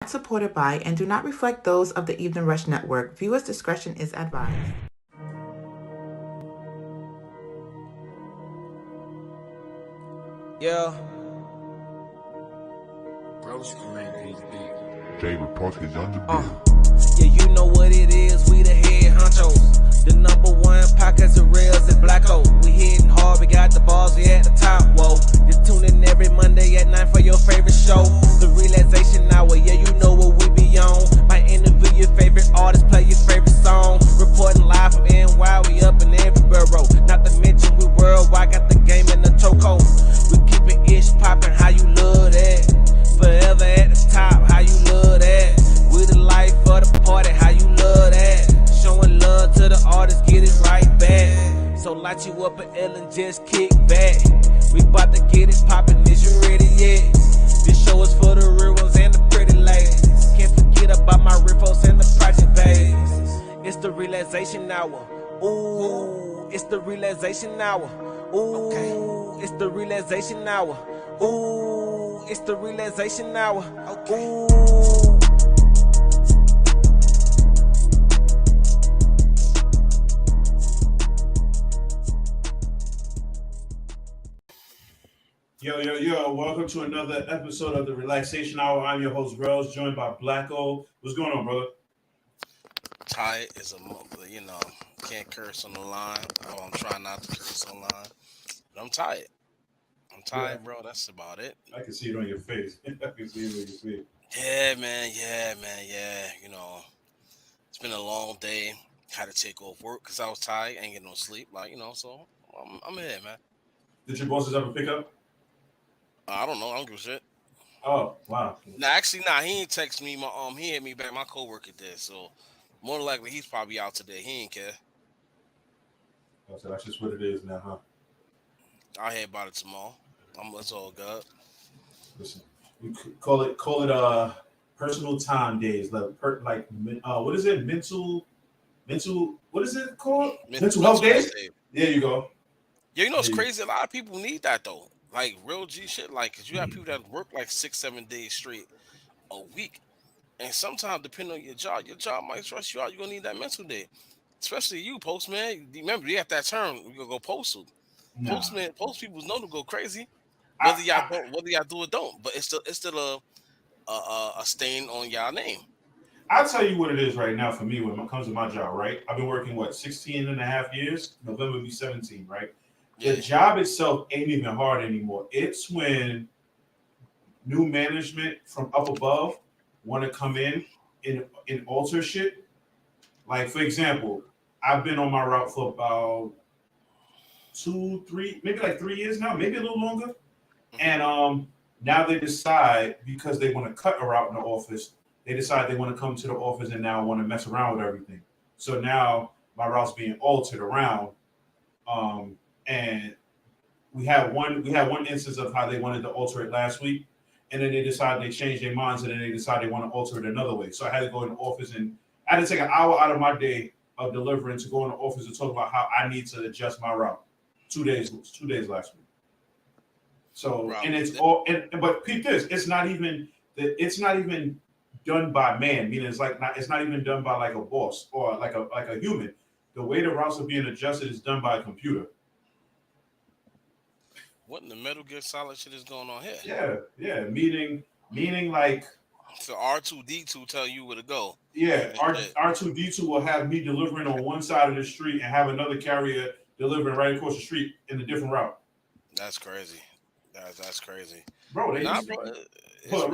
Supported by and do not reflect those of the Evening Rush Network. Viewers' discretion is advised. Yeah. Jay report his on the beat. Yeah, you know what it is. We the head honchos. The number one podcast of Rellz and Blacko. We hitting hard. We got the balls. We at the top. Whoa. Just tune in every Monday at 9 for your favorite show. The Relaxation Hour. Yeah, you know what we be on. Might interview your favorite artist. Play your favorite song. Reporting live from NY. We up in every borough. Not to mention we worldwide. Got the game in the chokehold. We keep it ish popping. How you love that? Forever at the top. How you love that? We the life of the party, how you love that? Showing love to the artists, get it right back. So light you up an L and just kick back. We bout to get it poppin', is you ready yet? This show is for the real ones and the pretty ladies. Can't forget about my riffles and the project bases. It's the Relaxation Hour. Ooh, it's the Relaxation Hour. Ooh, it's the Relaxation Hour. Ooh, it's the Relaxation Hour. Ooh. Yo, welcome to another episode of the Relaxation Hour. I'm your host, Rellz, joined by Blacko. What's going on, brother? Tired is a month, can't curse on the line. I'm trying not to curse online, but I'm tired. I'm tired, bro. That's about it. I can see it on your face. I can see it on your face. Yeah, man. You know, it's been a long day. Had to take off work because I was tired. Ain't getting no sleep. So I'm here, man. Did your bosses ever pick up? I don't know. I don't give a shit. Oh, wow. He ain't text me. He hit me back. My coworker did. So more than likely, he's probably out today. He ain't care. So that's just what it is now, huh? I'll hear about it tomorrow. It's all good. Listen, we call it personal time days. What is it? Mental. What is it called? Mental health days. There you go. Yeah, you know it's crazy. A lot of people need that though. Like real G shit. Like, cause you have people that work like 6-7 days straight a week, and sometimes depending on your job might stress you out. You're gonna need that mental day, especially you, postman. Remember, you have that term. You gonna go postal. Nah. Post people know to go crazy. Whether y'all do or don't, but it's still a stain on y'all name. I'll tell you what it is right now for me when it comes to my job, right? I've been working, 16 and a half years? November will be 17, right? Yeah. The job itself ain't even hard anymore. It's when new management from up above want to come in and alter shit. Like, for example, I've been on my route for about 2, 3, maybe like 3 years now, maybe a little longer. And now they decide, because they want to cut a route in the office, they decide they want to come to the office and now want to mess around with everything. So now my route's being altered around. And we had one instance of how they wanted to alter it last week, and then they decided they changed their minds, and then they decided they want to alter it another way. So I had to go in the office, and I had to take an hour out of my day of delivering to go in the office to talk about how I need to adjust my route. 2 days last week. So and it's all, but peep this, it's not even done by man, meaning it's not even done by like a boss or like a human. The way the routes are being adjusted is done by a computer. What in the Metal Gear Solid shit is going on here? Yeah. Meaning like. So R2D2 tell you where to go. Yeah, R2D2 will have me delivering on one side of the street and have another carrier delivering right across the street in a different route. That's crazy. That's crazy, bro. Real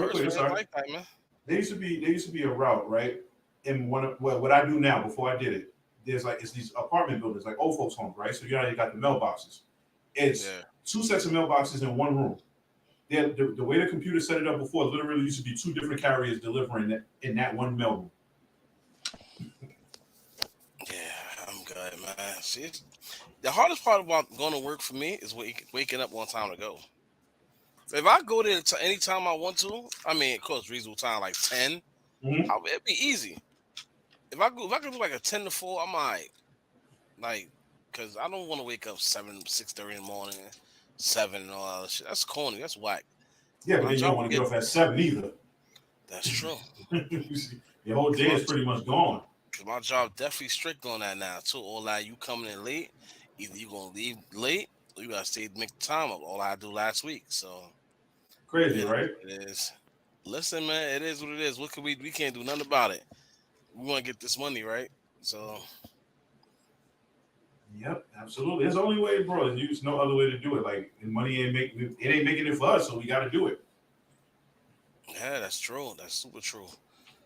quick, sorry. Like that, man. There used to be a route, right? And what I do now, before I did it, it's these apartment buildings, like old folks' homes, right? So you got the mailboxes. It's 2 sets of mailboxes in one room. The way the computer set it up before, literally used to be 2 different carriers delivering in that one mail room. Yeah, I'm good, man. See, the hardest part about going to work for me is waking up on time to go. If I go there any time I want to, I mean, of course, reasonable time like 10, it'd be easy. If I could do like a 10 to 4, I'm all right. Like, because I don't want to wake up 6:30 in the morning, 7 and all that shit. That's corny. That's whack. Yeah, but then you don't want to get off at 7 either. That's true. Your whole day is pretty much gone. Cause my job definitely strict on that now too. All that you coming in late, either you gonna leave late or you gotta stay to make the time up. All I do last week, so Crazy, it right? is. Listen, man, it is what it is. What can we can't do nothing about it. We want to get this money, right? So Yep, absolutely. There's the only way, bro. There's no other way to do it. Like, and money ain't making it for us, so we got to do it. yeah, that's true. That's super true.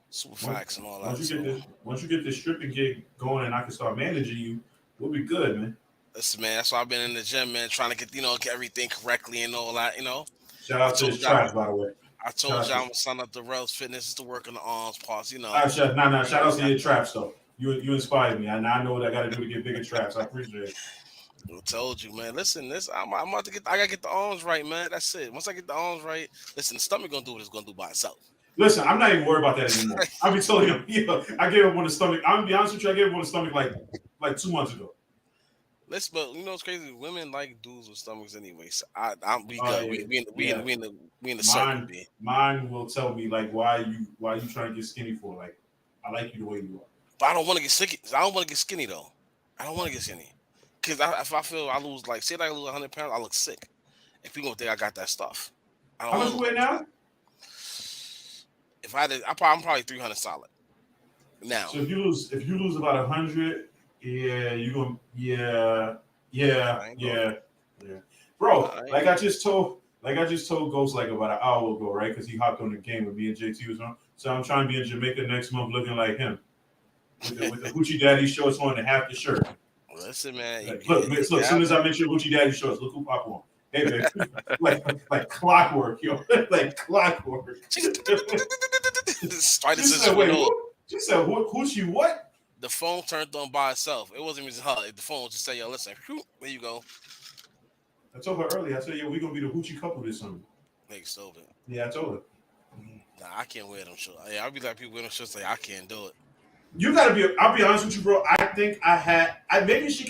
Super Once, facts and all that. once you get this stripping gig going, and I can start managing you, we'll be good, man. Listen, man, that's why I've been in the gym, man, trying to get get everything correctly and all that. Shout I out to told his y'all, traps, by the way. I Shout told out y'all to. I'm gonna sign up the Rellz Fitness to work on the arms parts. All right, Chef. Nah. Shout out to your traps, though. You inspired me. I know what I got to do to get bigger traps. I appreciate it. I told you, man. Listen, I'm about to get. I gotta get the arms right, man. That's it. Once I get the arms right, listen, the stomach gonna do what it's gonna do by itself. Listen, I'm not even worried about that anymore. I'll be telling you, I gave up on the stomach. I'm gonna be honest with you, I gave up on the stomach like 2 months ago. Listen, but you know what's crazy? Women like dudes with stomachs anyway. So we Oh, good. yeah. We in the circle, B. Mine will tell me like why you trying to get skinny for? Like, I like you the way you are. But I don't want to get skinny. I don't want to get skinny though. I don't want to get skinny. Cause if I feel I lose say I lose 100 pounds, I look sick. If people think I got that stuff, I don't How much want you weigh now? If I did, I'm probably 300 solid now. So if you lose about 100, yeah, you gonna yeah. Bro, like I just told Ghost like about an hour ago, right? Because he hopped on the game with me and JT was on. So I'm trying to be in Jamaica next month looking like him. With the Hoochie Daddy shorts on and half the shirt. Listen, man. Look, as soon as I mentioned Hoochie Daddy shorts, look who pop on. Hey, man. like clockwork, yo. Like clockwork. She said, wait, she said, Hoochie what? The phone turned on by itself. It wasn't even her. The phone just said, yo, listen, there you go. I told her earlier. I said, yo, we're going to be the Hoochie couple this summer. Makes stupid. Yeah, I told her. Nah, I can't wear them shorts. Yeah, I'll be like people wear them shorts like I can't do it. You gotta be. I'll be honest with you, bro. I think maybe she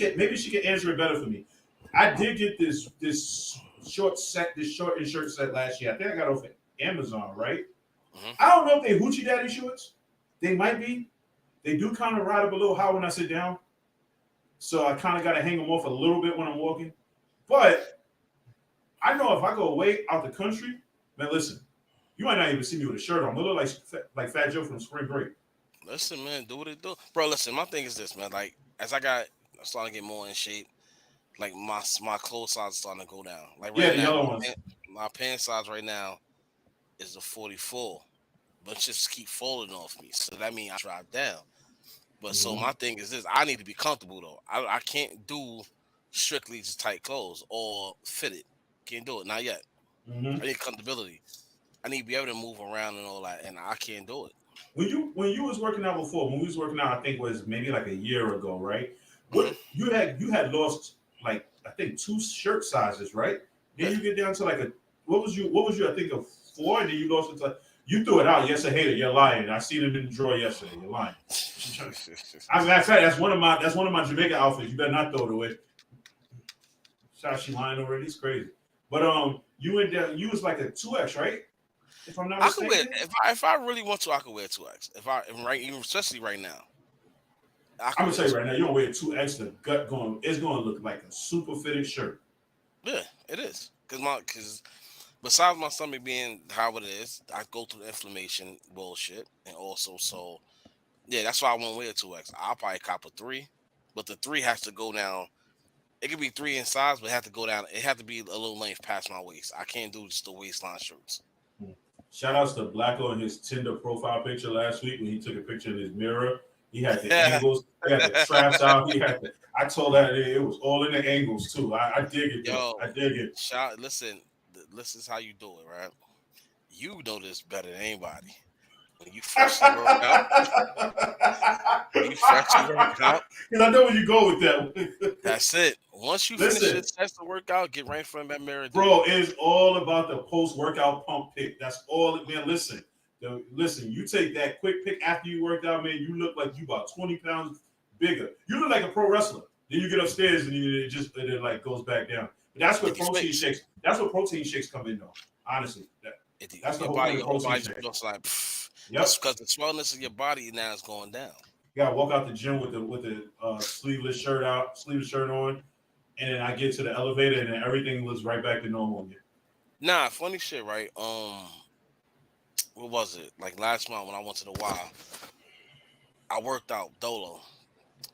could answer it better for me. I did get this short and shirt set last year. I think I got it off of Amazon, right? Mm-hmm. I don't know if they Hoochie Daddy shorts. They might be. They do kind of ride up a little high when I sit down, so I kind of got to hang them off a little bit when I'm walking. But I know if I go away out the country, man, listen, you might not even see me with a shirt on. I look like Fat Joe from Spring Break. Listen, man, do what it do, bro. Listen, my thing is this, man. Like as I'm starting to get more in shape. Like my clothes size is starting to go down. Like right now, my pant size right now is a 44, but just keep falling off me. So that means I drop down. But so my thing is this: I need to be comfortable though. I can't do strictly just tight clothes or fitted. Can't do it, not yet. I need comfortability. I need to be able to move around and all that, and I can't do it. When you was working out before, when we was working out, I think was maybe like a year ago, right? What you had lost like I think 2 shirt sizes, right? Then you get down to like what was you I think a 4, and then you lost it to you threw it out. Yes, I hate it. You're lying. I seen it in the drawer yesterday. You're lying. As a matter of fact, that's one of my Jamaica outfits. You better not throw it away. Shout, she lying already. It's crazy. But you went down. You was like a 2X, right? If I'm not mistaken. I could wear if I really want to. I could wear 2X. Especially right now. I'm gonna tell you right now, you don't wear 2X. The gut it's gonna look like a super fitted shirt. Yeah, it is. Because besides my stomach being how it is, I go through inflammation bullshit, and also yeah, that's why I won't wear 2X. I'll probably cop a 3, but the 3 has to go down. It could be 3 in size, but it have to go down. It have to be a little length past my waist. I can't do just the waistline shirts. Shout outs to Blacko and his Tinder profile picture last week when he took a picture in his mirror. He had the angles, he had the traps out. I told that it was all in the angles too. I dig it. Yo, I dig it. Listen, this is how you do it, right? You know this better than anybody. When you freshly work out, because I know where you go with that. That's it. Once you finish your test to work out, get right in front of that mirror. Bro, it's all about the post-workout pump pic. That's all, man. Listen, you take that quick pic after you worked out, man. You look like you about 20 pounds bigger. You look like a pro wrestler. Then you get upstairs and it like goes back down. But that's what protein shakes. That's what protein shakes come in, though. Honestly, that's the whole point of protein shakes. Like, off. Yep. Because the swellness of your body now is going down. You gotta walk out the gym with the sleeveless shirt on, and then I get to the elevator, and then everything looks right back to normal again. Nah, funny shit, right? What was it? Like last month when I went to the Y, I worked out dolo.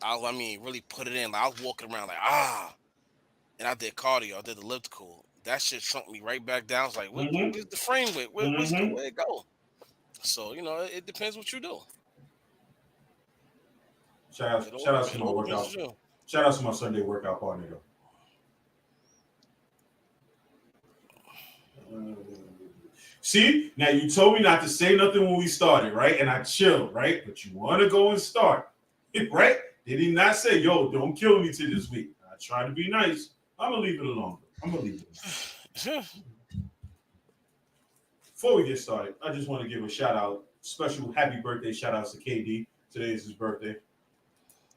I mean, really put it in. Like I was walking around like and I did cardio. I did the elliptical. That shit shrunk me right back down. I was like, where's the frame with? Where it go? So it depends what you do. Shout out to my workout. Shout out to my Sunday workout partner though. See, now you told me not to say nothing when we started, right? And I chilled, right? But you want to go and start, right? Did he not say, yo, don't kill me till this week? I tried to be nice. I'm going to leave it alone. Before we get started, I just want to give a shout out, special happy birthday shout outs to KD. Today is his birthday.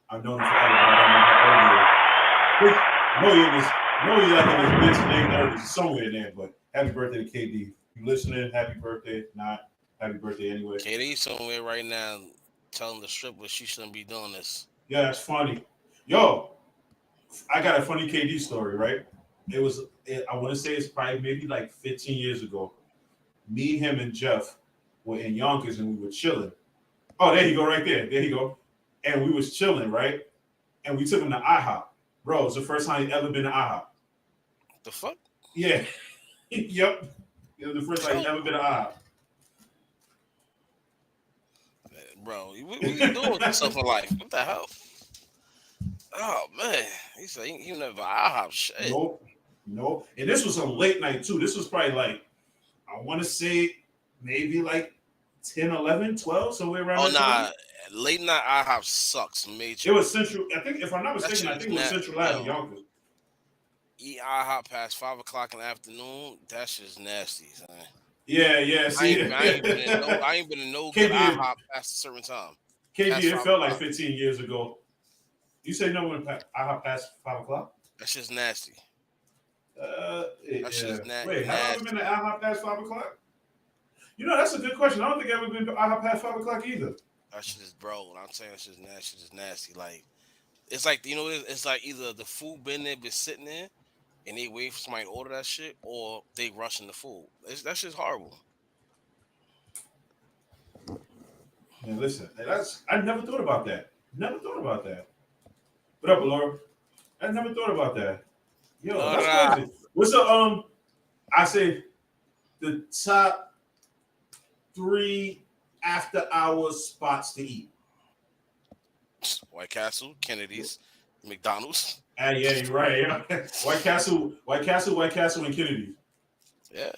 I've known him forever, but I don't know how old he is. I know he's like in his mid to late 30s, somewhere in there, but happy birthday to KD. You listening? Happy birthday. Not happy birthday anyway. KD's somewhere right now telling the stripper she shouldn't be doing this. Yeah, that's funny. Yo, I got a funny KD story, right? I want to say it's probably maybe like 15 years ago. Me, him, and Jeff were in Yonkers and we were chilling. Oh, there you go, right there. There you go. And we was chilling, right? And we took him to IHOP. Bro, it's the first time he'd ever been to IHOP. The fuck? Yeah. Yep. It was the first time he'd ever been to IHOP. Bro, what you doing with yourself in life? What the hell? Oh, man. He said he never IHOP shit. Nope. And this was a late night, too. This was probably like, I want to say maybe like 10, 11, 12, somewhere around that time. Late night IHOP sucks. Major. It was Central. I think, if I'm not mistaken, I think it was Central Ave, Yonkers. Eat IHOP past 5 o'clock in the afternoon. That shit's nasty, man. Yeah. See, I ain't been in no good IHOP past a certain time. KD, it felt like 15 years ago. You say no when IHOP past 5 o'clock? That's just nasty. That's just Wait, have I ever been to IHOP past 5 o'clock? That's a good question. I don't think I've ever been to IHOP past 5 o'clock either. That shit is, bro. When I'm saying that shit is nasty. Like, it's like, it's like either the food been there, been sitting there, and they wait for somebody to order that shit, or they rushing the food. That shit's horrible. Man, listen, I never thought about that. What up, Laura? I never thought about that. Yo, that's crazy. What's the I say the top 3 after hours spots to eat? White Castle, Kennedy's, McDonald's. Yeah, you're right. Yeah. White Castle, and Kennedy's. Yeah.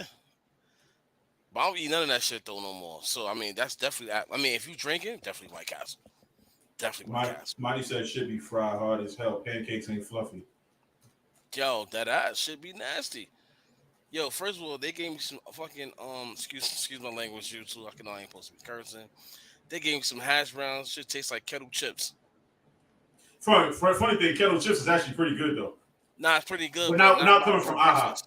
But I don't eat none of that shit though no more. So I mean, that's definitely. I mean, if you drinking, definitely White Castle. Definitely White Castle. Monty said it should be fried hard as hell. Pancakes ain't fluffy. Yo, that ass should be nasty. Yo, first of all, they gave me some fucking excuse my language, you too. I ain't supposed to be cursing. They gave me some hash browns. Shit tastes like kettle chips. Funny thing, kettle chips is actually pretty good though. Nah, it's pretty good. But not coming from IHOP.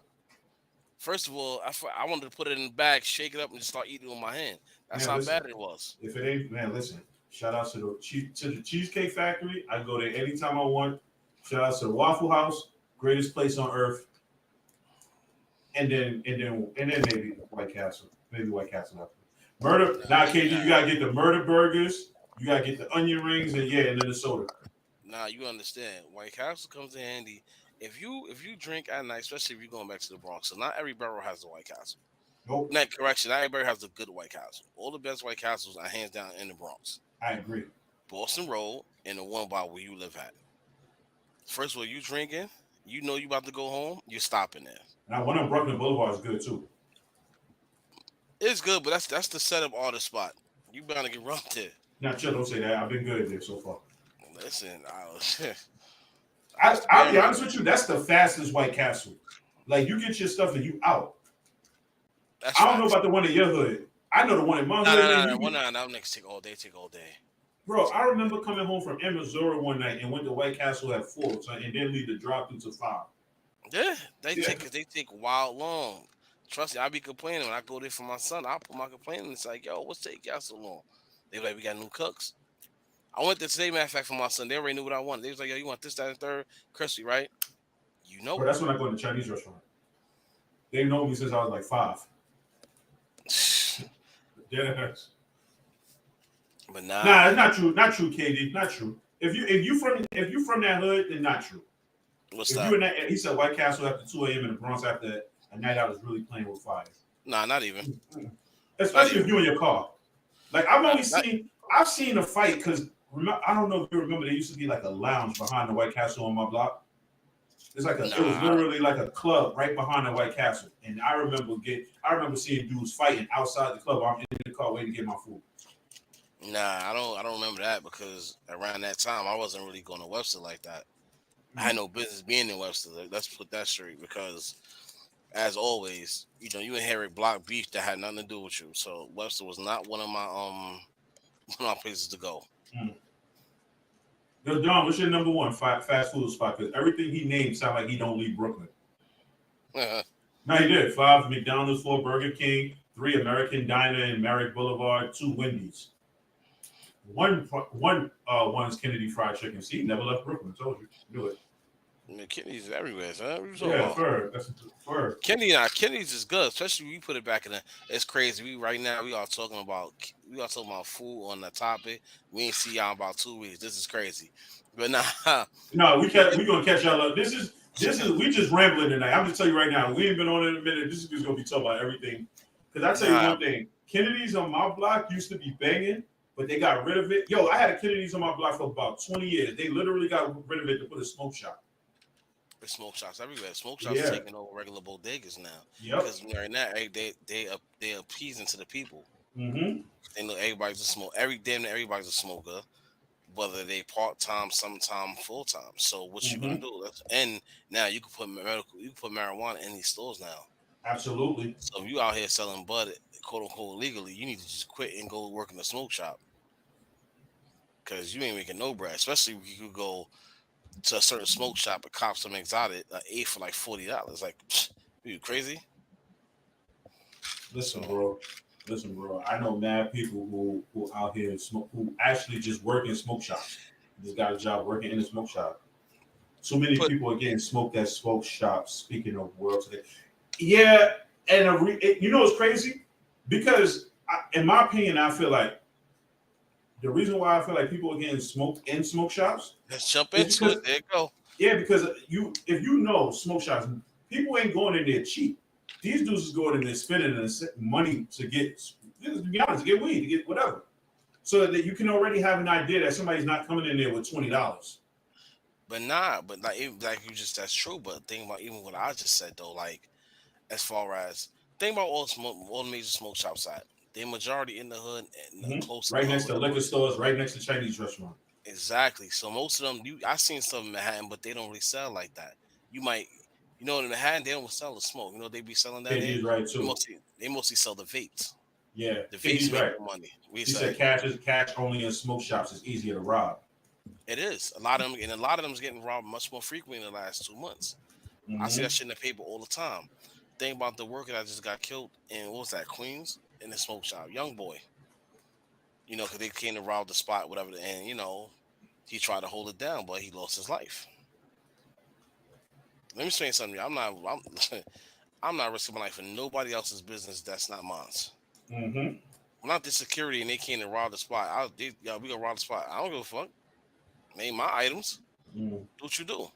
First of all, I wanted to put it in the bag, shake it up, and just start eating it with my hand. That's how bad it was. If it ain't, man, listen. Shout out to the Cheesecake Factory. I go there anytime I want. Shout out to the Waffle House, greatest place on earth. And then maybe White Castle. Maybe White Castle after. Murder. Now, KD, you gotta get the murder burgers. You gotta get the onion rings, and then the soda. Nah, you understand. White Castle comes in handy if you drink at night, especially if you're going back to the Bronx. So not every borough has a White Castle. Nope. Not correction. Not everybody has a good White Castle. All the best White Castles are hands down in the Bronx. I agree. Boston Road and the one by where you live at. First of all, you drinking, you know you about to go home, you're stopping there. Now, one on Brooklyn Boulevard is good too. It's good, but that's the setup artist spot. You bound to get run there. Now, chill, don't say that. I've been good there so far. Listen, I'll be honest with you. That's the fastest White Castle. Like, you get your stuff and you out. I don't know about the one in your hood. I know the one in my hood. No, that niggas take all day. Bro, I remember coming home from Missouri one night and went to White Castle at 4, and then leave the drive-through to 5. Yeah, they take wild long. Trust me, I be complaining when I go there for my son. I put my complaining. It's like, yo, what's taking y'all so long? They be like, we got new cooks. I went there today, matter of fact, for my son. They already knew what I wanted. They was like, yo, you want this, that, and third, crispy, right? You know But that's when I go to the Chinese restaurant. They know me since I was like 5. it. Yes. But nah, Nah, it's man. not true. Not true, KD. Not true. If you from that hood, then not true. What's If you that? in that, he said White Castle after 2 a.m. in the Bronx after a night out is really playing with fire. Nah, not even. Not Especially if even. you're in your car. Like Not, I've seen a fight because I don't know if you remember there used to be like a lounge behind the White Castle on my block. It was nah, literally like a club right behind the White Castle, and I remember seeing dudes fighting outside the club. I'm in the car waiting to get my food. nah. I don't remember that because around that time I wasn't really going to Webster like that. I had no business being in Webster. Let's put that straight because, as always, you inherit block beef that had nothing to do with you. So Webster was not one of my one of my places to go. Mm. Yo, Don, what's your number one fast food spot? Because everything he named sound like he don't leave Brooklyn. No, he did. 5 McDonald's, 4 Burger King, 3 American Diner in Merrick Boulevard, 2 Wendy's. One's Kennedy Fried Chicken. See, he never left Brooklyn. Told you, do it. Kenny's everywhere, son. What you talking Yeah, about? fur. That's fur. Kenny's is good, especially when you put it back in the. It's crazy. We are talking about food on the topic. We ain't see y'all in about 2 weeks. This is crazy, but nah. No, we gonna catch y'all up. This is we just rambling tonight. I'm just tell you right now. We ain't been on in a minute. This is just gonna be talking about everything. Because I tell you Nah, one thing, Kennedy's on my block used to be banging, but they got rid of it. Yo, I had a Kennedy's on my block for about 20 years. They literally got rid of it to put a smoke shop. there's smoke shops everywhere. Smoke shops are Yeah. taking over regular bodegas now Yep. because right now they appeasing to the people. Mm-hmm. They know everybody's a smoke. Everybody's a smoker, whether they part time, sometime, full time. So what you gonna Mm-hmm. do? And now you can put marijuana in these stores now. Absolutely. So if you out here selling bud, quote unquote, legally, you need to just quit and go work in a smoke shop because you ain't making no bread. Especially if you could go to a certain smoke shop and cop some exotic eight for like $40. Like, you crazy? Listen, So, bro. Listen, bro. I know mad people who out here smoke who actually just work in smoke shops. Just got a job working in a smoke shop. Too many but people are getting smoked at smoke shops. Speaking of world today, yeah, and you know what's crazy? Because in my opinion, I feel like the reason why I feel like people are getting smoked in smoke shops let's jump is into because it. There you go. because if you know smoke shops, people ain't going in there cheap. These dudes is going in there spending money to get, to be honest, to get weed, to get whatever, so that you can already have an idea that somebody's not coming in there with $20. But nah, but like you just that's true. But think about even what I just said though, like as far as think about all the major smoke shops at they majority in the hood and Mm-hmm. close to the Right hood next where to the liquor hood. stores, right next to Chinese restaurant. Exactly. So most of them, I seen some in Manhattan, but they don't really sell like that. You might, in Manhattan they don't sell the smoke. They be selling that there. KD's right too. They mostly sell the vapes. Yeah, The vapes KD's make right. the money. We He said say cash only in smoke shops is easier to rob. it is a lot of them, and a lot of them is getting robbed much more frequently in the last 2 months. I see Mm-hmm. that shit in the paper all the time. Think about the worker that just got killed in what was that Queens in the smoke shop, young boy. Because they came to rob the spot, whatever, and he tried to hold it down, but he lost his life. Let me say something. I'm not risking my life for nobody else's business that's not mine. Mm-hmm. I'm not the security and they came to rob the spot. We gonna rob the spot. I don't give a fuck. They ain't my items. Mm. Do what you do. You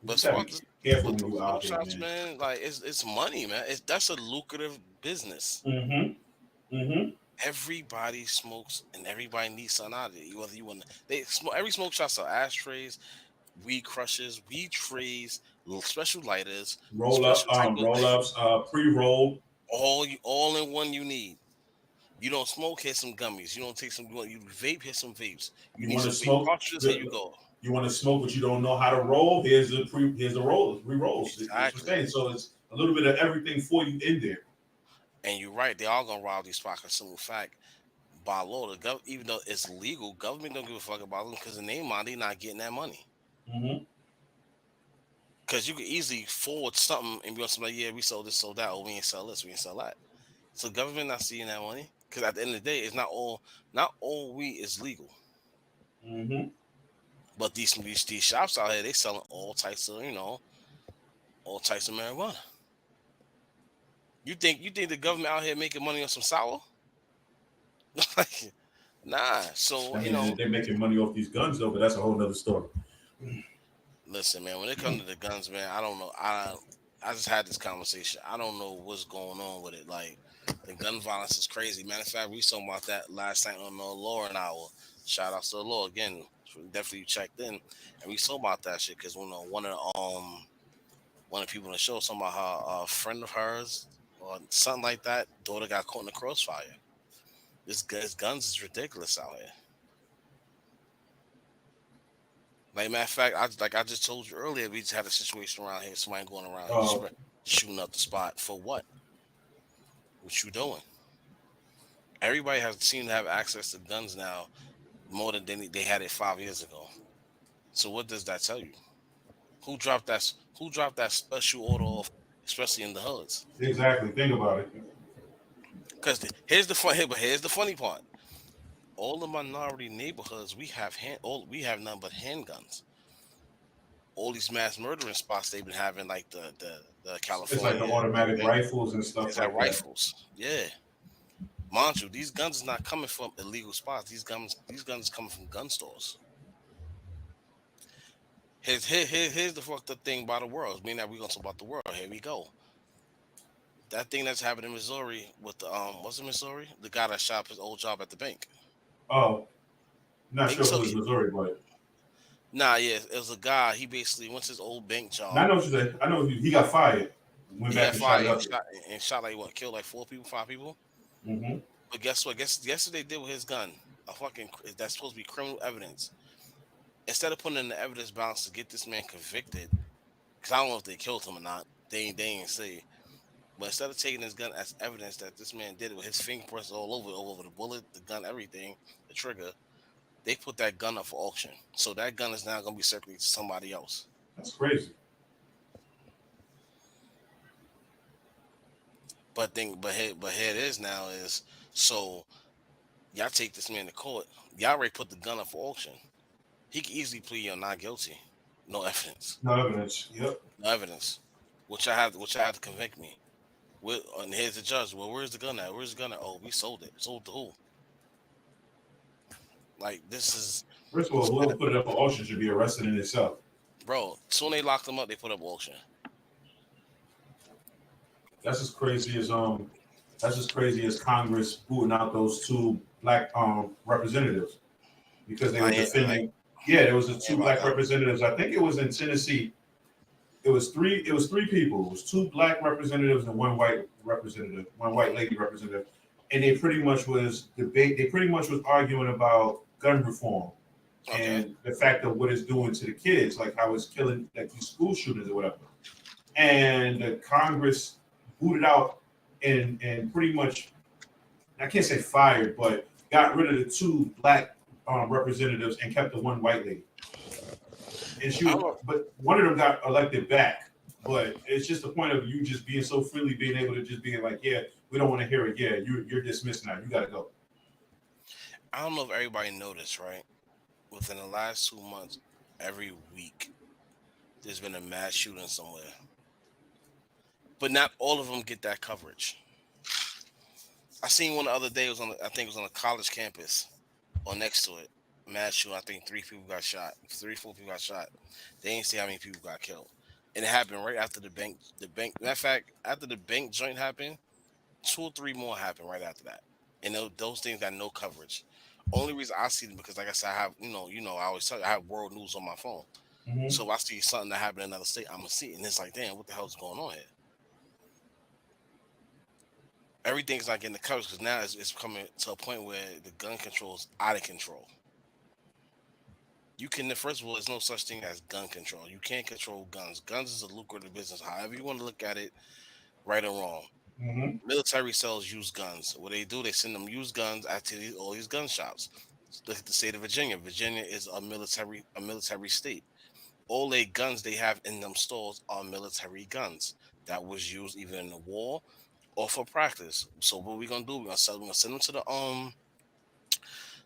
But just as gotta far be as careful with when the you smoke out here, shops, man. man, like it's money, man. That's a lucrative business. Mm-hmm. Mm-hmm. Everybody smokes and everybody needs something out of it. Whether you want they smoke every smoke shop sell ashtrays, weed crushers, weed trays, little special lighters, special type of Roll ups, pre-roll. all in one you need. You don't smoke, here's some gummies. You don't take some you vape, here's some vapes. You You need want to some vape smoke? cartridges, here you go. You want to smoke, but you don't know how to roll. Here's the roll, pre-rolls. That's what I'm Exactly. saying. So it's a little bit of everything for you in there. And you're right, they all gonna rob these spots. Simple fact, by law, even though it's legal, government don't give a fuck about them because in their mind, they not getting that money. Mm-hmm. Because you could easily forward something and be on something like, yeah, we sold this, sold that, or we ain't sell this, we ain't sell that. So government not seeing that money. Because at the end of the day, it's not all weed is legal. Mm-hmm. But these shops out here, they selling all types of marijuana. You think the government out here making money on some sour? Like, nah. So I mean, they're making money off these guns, though, but that's a whole nother story. listen, man. When it comes to the guns, man, I don't know. I just had this conversation. I don't know what's going on with it. Like, the gun violence is crazy. Matter of fact, we talking about that last night on the Law and Hour. Shout out to the Law again. Definitely checked in, and we saw about that shit because one of the people in the show talking about how a friend of hers or something like that daughter got caught in the crossfire. This guns is ridiculous out here. Like matter of fact, I just told you earlier, we just had a situation around here. Somebody going around here Uh, shooting up the spot for what? What you doing? Everybody has seemed to have access to guns now more than they had it 5 years ago. So what does that tell you? Who dropped that special order off, especially in the hoods? exactly. Think about it. Because here's the funny part. All the minority neighborhoods we have none but handguns. All these mass murdering spots they've been having, like the It's like the California, automatic rifles and stuff is that like that. rifles. Yeah. Mind you, these guns is not coming from illegal spots. These guns coming from gun stores. Here's the fucked up thing about the world. Meaning that we're gonna talk about the world. Here we go. That thing that's happened in Missouri with the what's it Missouri? The guy that shot up his old job at the bank. Oh, not He sure if it took was Missouri, but Nah, yeah, it was a guy. He basically went to his old bank I job. know what you said. I know he got fired. Went He back got and shot fired it and up. shot like what? Killed like 4 people, 5 people. Mm-hmm. But guess what? Guess what they did with his gun? That's supposed to be criminal evidence. Instead of putting in the evidence balance to get this man convicted, because I don't know if they killed him or not. They ain't say. But instead of taking his gun as evidence that this man did it with his fingerprints all over the bullet, the gun, everything, the trigger, they put that gun up for auction. So that gun is now going to be circulated to somebody else. That's crazy. But here it is now is so y'all take this man to court. Y'all already put the gun up for auction. He could easily plead not guilty. No evidence. No evidence. Yep. No evidence. Which I have to convict me. And here's the judge. Well, where's the gun at? Where's the gun at? Oh, we sold it. Sold to who? Like this is First of all, whoever put it up for auction should be arrested in itself. bro. Soon they locked him up, they put up auction. That's as crazy as That's as crazy as Congress booting out those two black representatives because they were defending. Yeah, there was the two black representatives. I think it was in Tennessee. It was three. It was three people. It was two black representatives and one white representative, one white lady representative, and they pretty much was debate. They pretty much was arguing about gun reform and the fact of what it's doing to the kids, like how it's killing like these school shooters or whatever. And the Congress booted out and pretty much, I can't say fired, but got rid of the two black representatives and kept the one white lady. And but one of them got elected back. But it's just the point of you just being so freely being able to just being like, yeah, we don't want to hear it. Yeah, you're dismissed now. You got to go. I don't know if everybody noticed, right? Within the last 2 months, every week, there's been a mass shooting somewhere. But not all of them get that coverage. I seen one the other day. I think it was on a college campus or next to it. Mass shooting. I think 3 people got shot. 3, 4 people got shot. They ain't see how many people got killed. And it happened right after the bank. Matter of fact, after the bank joint happened, 2 or 3 more happened right after that. And those things got no coverage. Only reason I see them because, like I said, I have I always tell you I have world news on my phone. Mm-hmm. So if I see something that happened in another state, I'm gonna see it, and it's like, damn, what the hell's going on here? Everything's not getting the coverage because now it's coming to a point where the gun control is out of control. You can first of all, there's no such thing as gun control. You can't control guns. Guns is a lucrative business. However you want to look at it, right or wrong. Mm-hmm. Military sells used guns. What they do, they send them used guns out to all these gun shops. The state of Virginia. Virginia is a military state. all the guns they have in them stores are military guns that was used either in the war or for practice. So what we gonna do? We're gonna send them to the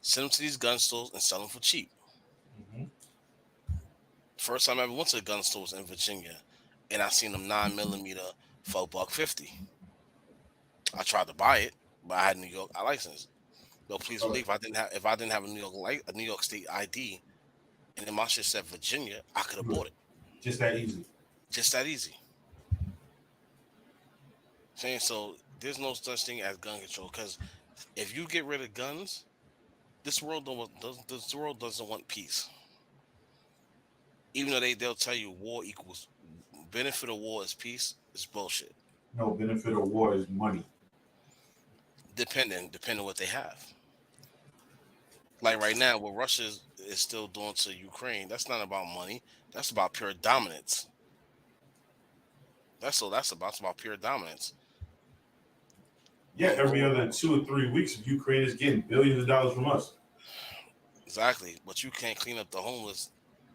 send them to these gun stores and sell them for cheap. Mm-hmm. First time I ever went to the gun stores in Virginia, and I seen them 9mm for $1.50. I tried to buy it, but I had a New York license. No, please Okay. believe if I didn't have a New York State ID, and then my shit said Virginia, I could have bought it. Just that easy. Just that easy. Saying so, there's no such thing as gun control because if you get rid of guns, this world doesn't want peace. Even though they'll tell you war equals benefit of war is peace, it's bullshit. No, benefit of war is money. Depending what they have. Like right now, what Russia is still doing to Ukraine, that's not about money. That's about pure dominance. That's about pure dominance. Yeah, every Well, other 2 or 3 weeks, Ukraine is getting billions of dollars from us. exactly, but you can't clean up the homeless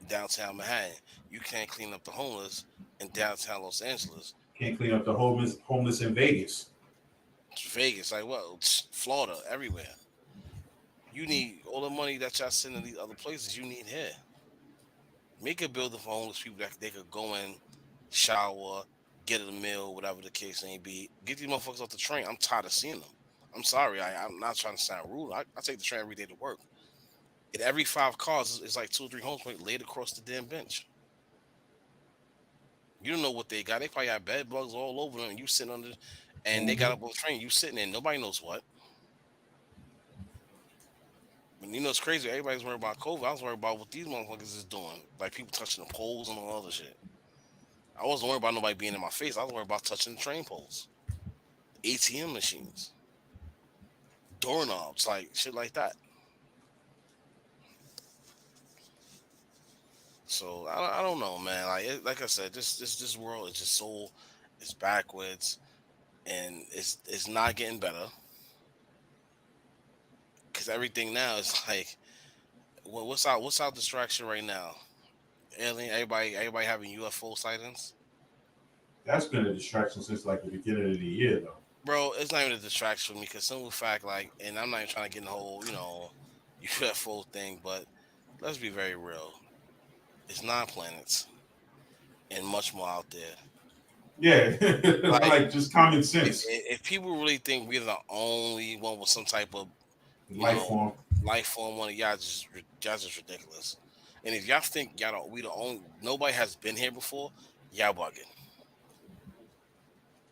downtown Manhattan. You can't clean up the homeless in downtown Los Angeles. Can't clean up the homeless in Vegas. Vegas, like what? Florida, everywhere. You need all the money that y'all send in these other places. You need here. Make a building for homeless people that they could go in, shower, get a meal, whatever the case may be. Get these motherfuckers off the train. I'm tired of seeing them. I'm sorry. I'm not trying to sound rude. I take the train every day to work. In every 5 cars, it's like 2 or 3 homeless laid across the damn bench. You don't know what they got. They probably got bed bugs all over them. And you sitting under, and they got up on the train. You sitting there. Nobody knows what. And you know it's crazy. Everybody's worried about COVID. I was worried about what these motherfuckers is doing. Like people touching the poles and all other shit. I wasn't worried about nobody being in my face. I was worried about touching the train poles, ATM machines, doorknobs, like shit like that. So I don't know, man. Like I said, this world is just so it's backwards and it's not getting better because everything now is like what's our distraction right now? Alien, everybody having UFO sightings. That's been a distraction since like the beginning of the year, though. Bro, it's not even a distraction for me because simple fact, like, and I'm not even trying to get in the whole, UFO thing, but let's be very real. It's 9 planets and much more out there. Yeah, Like, like just common sense. if people really think we're the only one with some type of Life form. life form, one of y'all just ridiculous. And if y'all think y'all don't, we the only nobody has been here before, y'all bugging.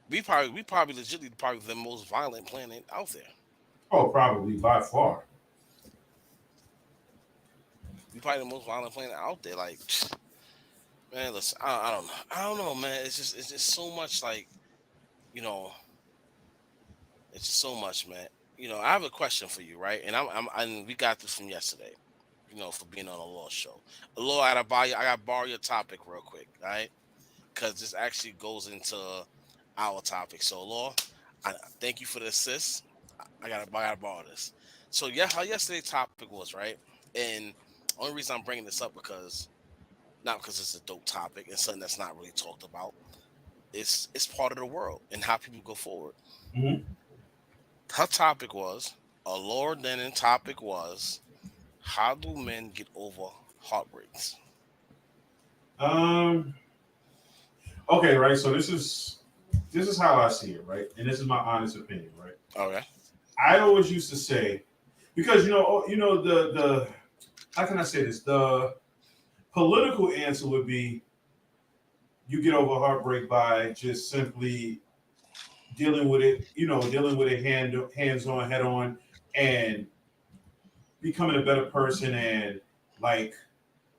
We probably legitimately probably the most violent planet out there. Oh, probably by far. We probably the most violent planet out there. Like, man, listen, I don't know. I don't know, man. It's just so much like, you know, it's just so much, man. I have a question for you, right? And we got this from yesterday. For being on a law show. Law, I gotta borrow your topic real quick, all right? Because this actually goes into our topic. So, Law, I thank you for the assist. I gotta borrow this. So, yeah, how yesterday's topic was, right? And only reason I'm bringing this up not because it's a dope topic and something that's not really talked about. It's part of the world and how people go forward. Mm-hmm. Her topic was a Laura Denon topic was. How do men get over heartbreaks? Okay, right. So this is how I see it, right? And this is my honest opinion, right? Okay. I always used to say, because the how can I say this? The political answer would be you get over heartbreak by just simply dealing with it, hands on, head on, and becoming a better person and like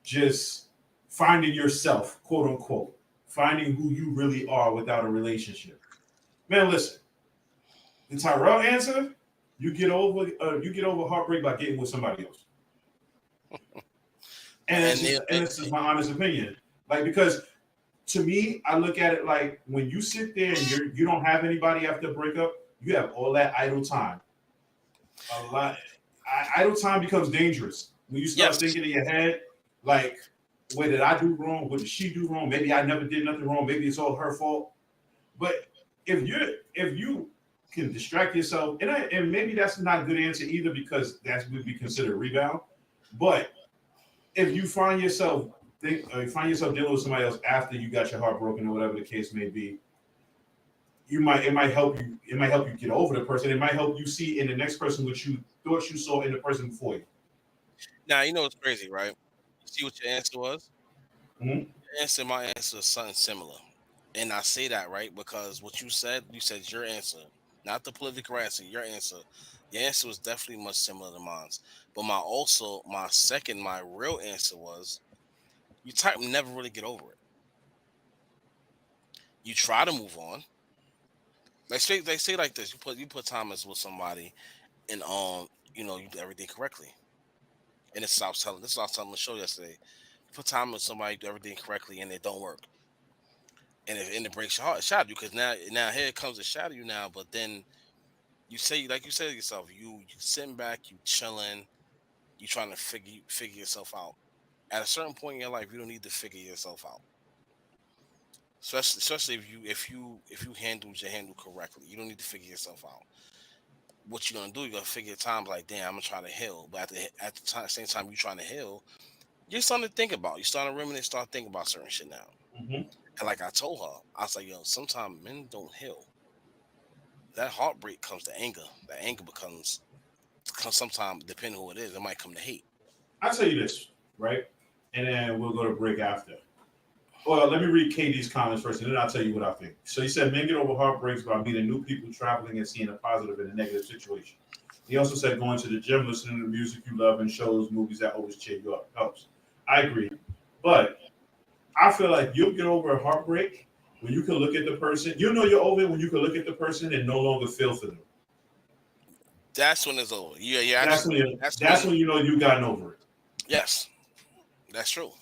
just finding yourself, quote unquote, finding who you really are without a relationship. Man, listen, the Tyrell answer, you get over heartbreak by getting with somebody else. And this is my honest opinion. Like, because to me, I look at it like when you sit there and you don't have anybody after a breakup, you have all that idle time. A lot. Idle time becomes dangerous when you start thinking in your head, like, What did I do wrong? What did she do wrong? Maybe I never did nothing wrong. Maybe it's all her fault. But if you can distract yourself, and maybe that's not a good answer either because that would be considered rebound. But if you find yourself dealing with somebody else after you got your heart broken or whatever the case may be, it might help you get over the person. It might help you see in the next person what you thought you saw in the person before you. Now you know what's crazy, right? You see what your answer was? Mhm. My answer is something similar. And I say that, right? Because what you said your answer, not the political answer, your answer. Your answer was definitely much similar to mine. But my real answer was you type never really get over it. You try to move on. They say like this, you put time with somebody and you do everything correctly. And this is what I was telling the show yesterday. You put time with somebody, do everything correctly, and it don't work. And it breaks your heart, it shatters you because now here comes to shatter you now. But then you say, like you said to yourself, you sitting back, you chilling, you trying to figure yourself out. At a certain point in your life, you don't need to figure yourself out. Especially if you handle correctly, you don't need to figure yourself out. What you're gonna do, you're gonna figure times like, damn, I'm gonna try to heal. But same time you're trying to heal, you're starting to think about, you're starting to reminisce, start thinking about certain shit now. Mm-hmm. And like I told her, I was like, yo, sometimes men don't heal. That heartbreak comes to anger. That anger becomes sometimes, depending who it is, it might come to hate. I'll tell you this, right? And then we'll go to break after. Well, let me read Katie's comments first, and then I'll tell you what I think. So he said, men get over heartbreaks by meeting new people, traveling, and seeing a positive in a negative situation. He also said going to the gym, listening to music you love, and shows, movies that always cheer you up helps. I agree. But I feel like you'll get over a heartbreak when you can look at the person. You know you're over it when you can look at the person and no longer feel for them. That's when it's over. That's when you know you've gotten over it. Yes, that's true.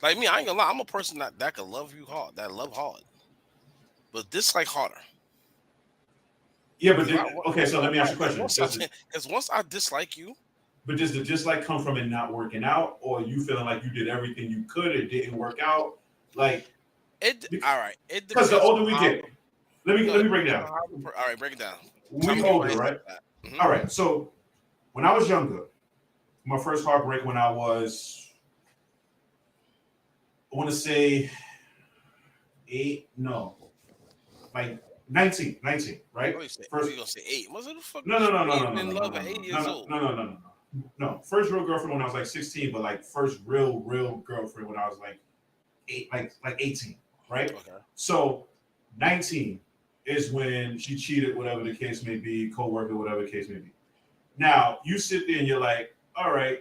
Like me, I ain't gonna lie. I'm a person that can love you hard, that love hard, but dislike harder. Yeah, but okay. So let me ask you a question. Because once I dislike you, but does the dislike come from it not working out, or you feeling like you did everything you could, it didn't work out? Like all right. It because the older we get, let me break it down. All right, break it down. We older, right? Mm-hmm. All right. So when I was younger, my first heartbreak when I was, I want to say 19, right? First, you gonna say 8? What's it? No. No, first real girlfriend when I was like 16, but like first real girlfriend when I was like 18, right? Okay. So 19 is when she cheated, whatever the case may be, co-worker, whatever the case may be. Now you sit there and you're like, all right.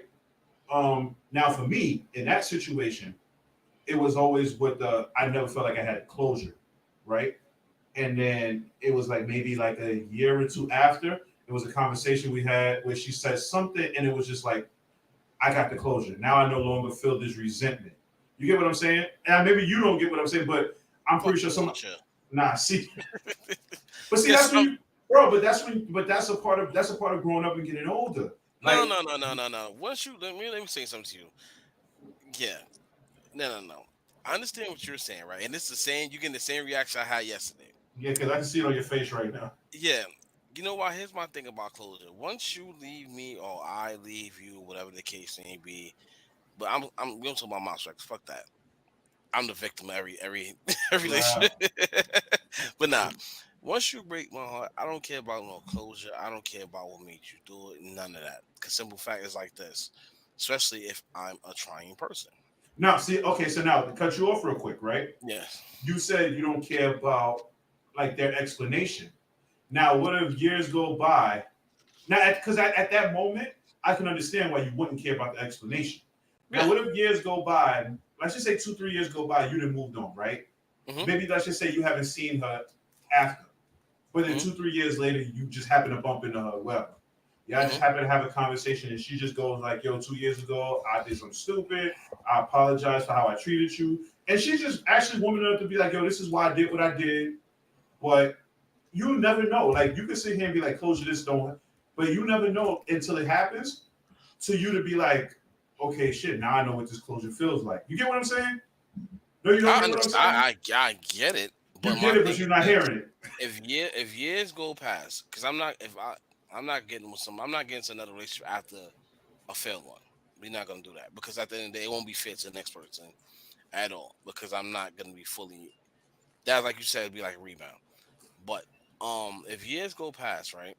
Now for me in that situation, it was always I never felt like I had closure, right? And then it was like maybe like a year or two after, it was a conversation we had where she said something, and it was just like, I got the closure. Now I no longer feel this resentment. You get what I'm saying? And maybe you don't get what I'm saying, but I'm pretty sure someone. Nah, see. But see, that's when you, bro. But that's a part of growing up and getting older. Like, no. Once you let me say something to you. Yeah. No. I understand what you're saying, right? And it's the same. You getting the same reaction I had yesterday. Yeah, because I can see it on your face right now. Yeah. You know what? Here's my thing about closure. Once you leave me or I leave you, whatever the case may be, but I'm going to talk about my strikes. Fuck that. I'm the victim of every relationship. But nah. Once you break my heart, I don't care about no closure. I don't care about what made you do it. None of that. Because simple fact is like this. Especially if I'm a trying person. Now, see, okay, so now to cut you off real quick, right? Yes. You said you don't care about like their explanation. Now, what if years go by? Now, because at that moment, I can understand why you wouldn't care about the explanation. Now, what if years go by? Let's just say 2-3 years go by, you done moved on, right? Mm-hmm. Maybe let's just say you haven't seen her after, but then 2-3 years later, you just happen to bump into her. Well, yeah, I just happen to have a conversation, and she just goes like, "Yo, 2 years ago, I did something stupid. I apologize for how I treated you." And she's just actually woman enough to be like, "Yo, this is why I did what I did." But you never know. Like you can sit here and be like, "Closure this, don't," but you never know until it happens. To you to be like, okay, shit, now I know what this closure feels like. You get what I'm saying? No, you don't get what I'm saying? I get it, You but get my it, but thing you're is not this: hearing it. if years go past, because I'm not getting with some, I'm not getting to another relationship after a failed one. We're not gonna do that because at the end of the day, it won't be fair to the next person at all. Because I'm not gonna be fully that, like you said, it'd be like a rebound. But if years go past, right,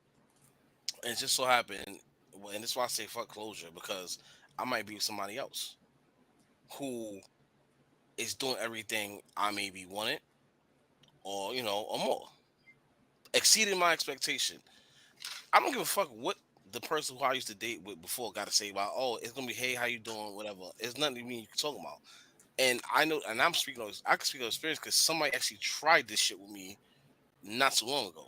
and it just so happen, well, and this is why I say fuck closure because I might be with somebody else who is doing everything I maybe wanted, or or more, exceeding my expectation. I don't give a fuck what the person who I used to date with before got to say about. Oh, it's gonna be, hey, how you doing, whatever. It's nothing to me you can talk about. And I know, and I can speak of experience because somebody actually tried this shit with me not so long ago,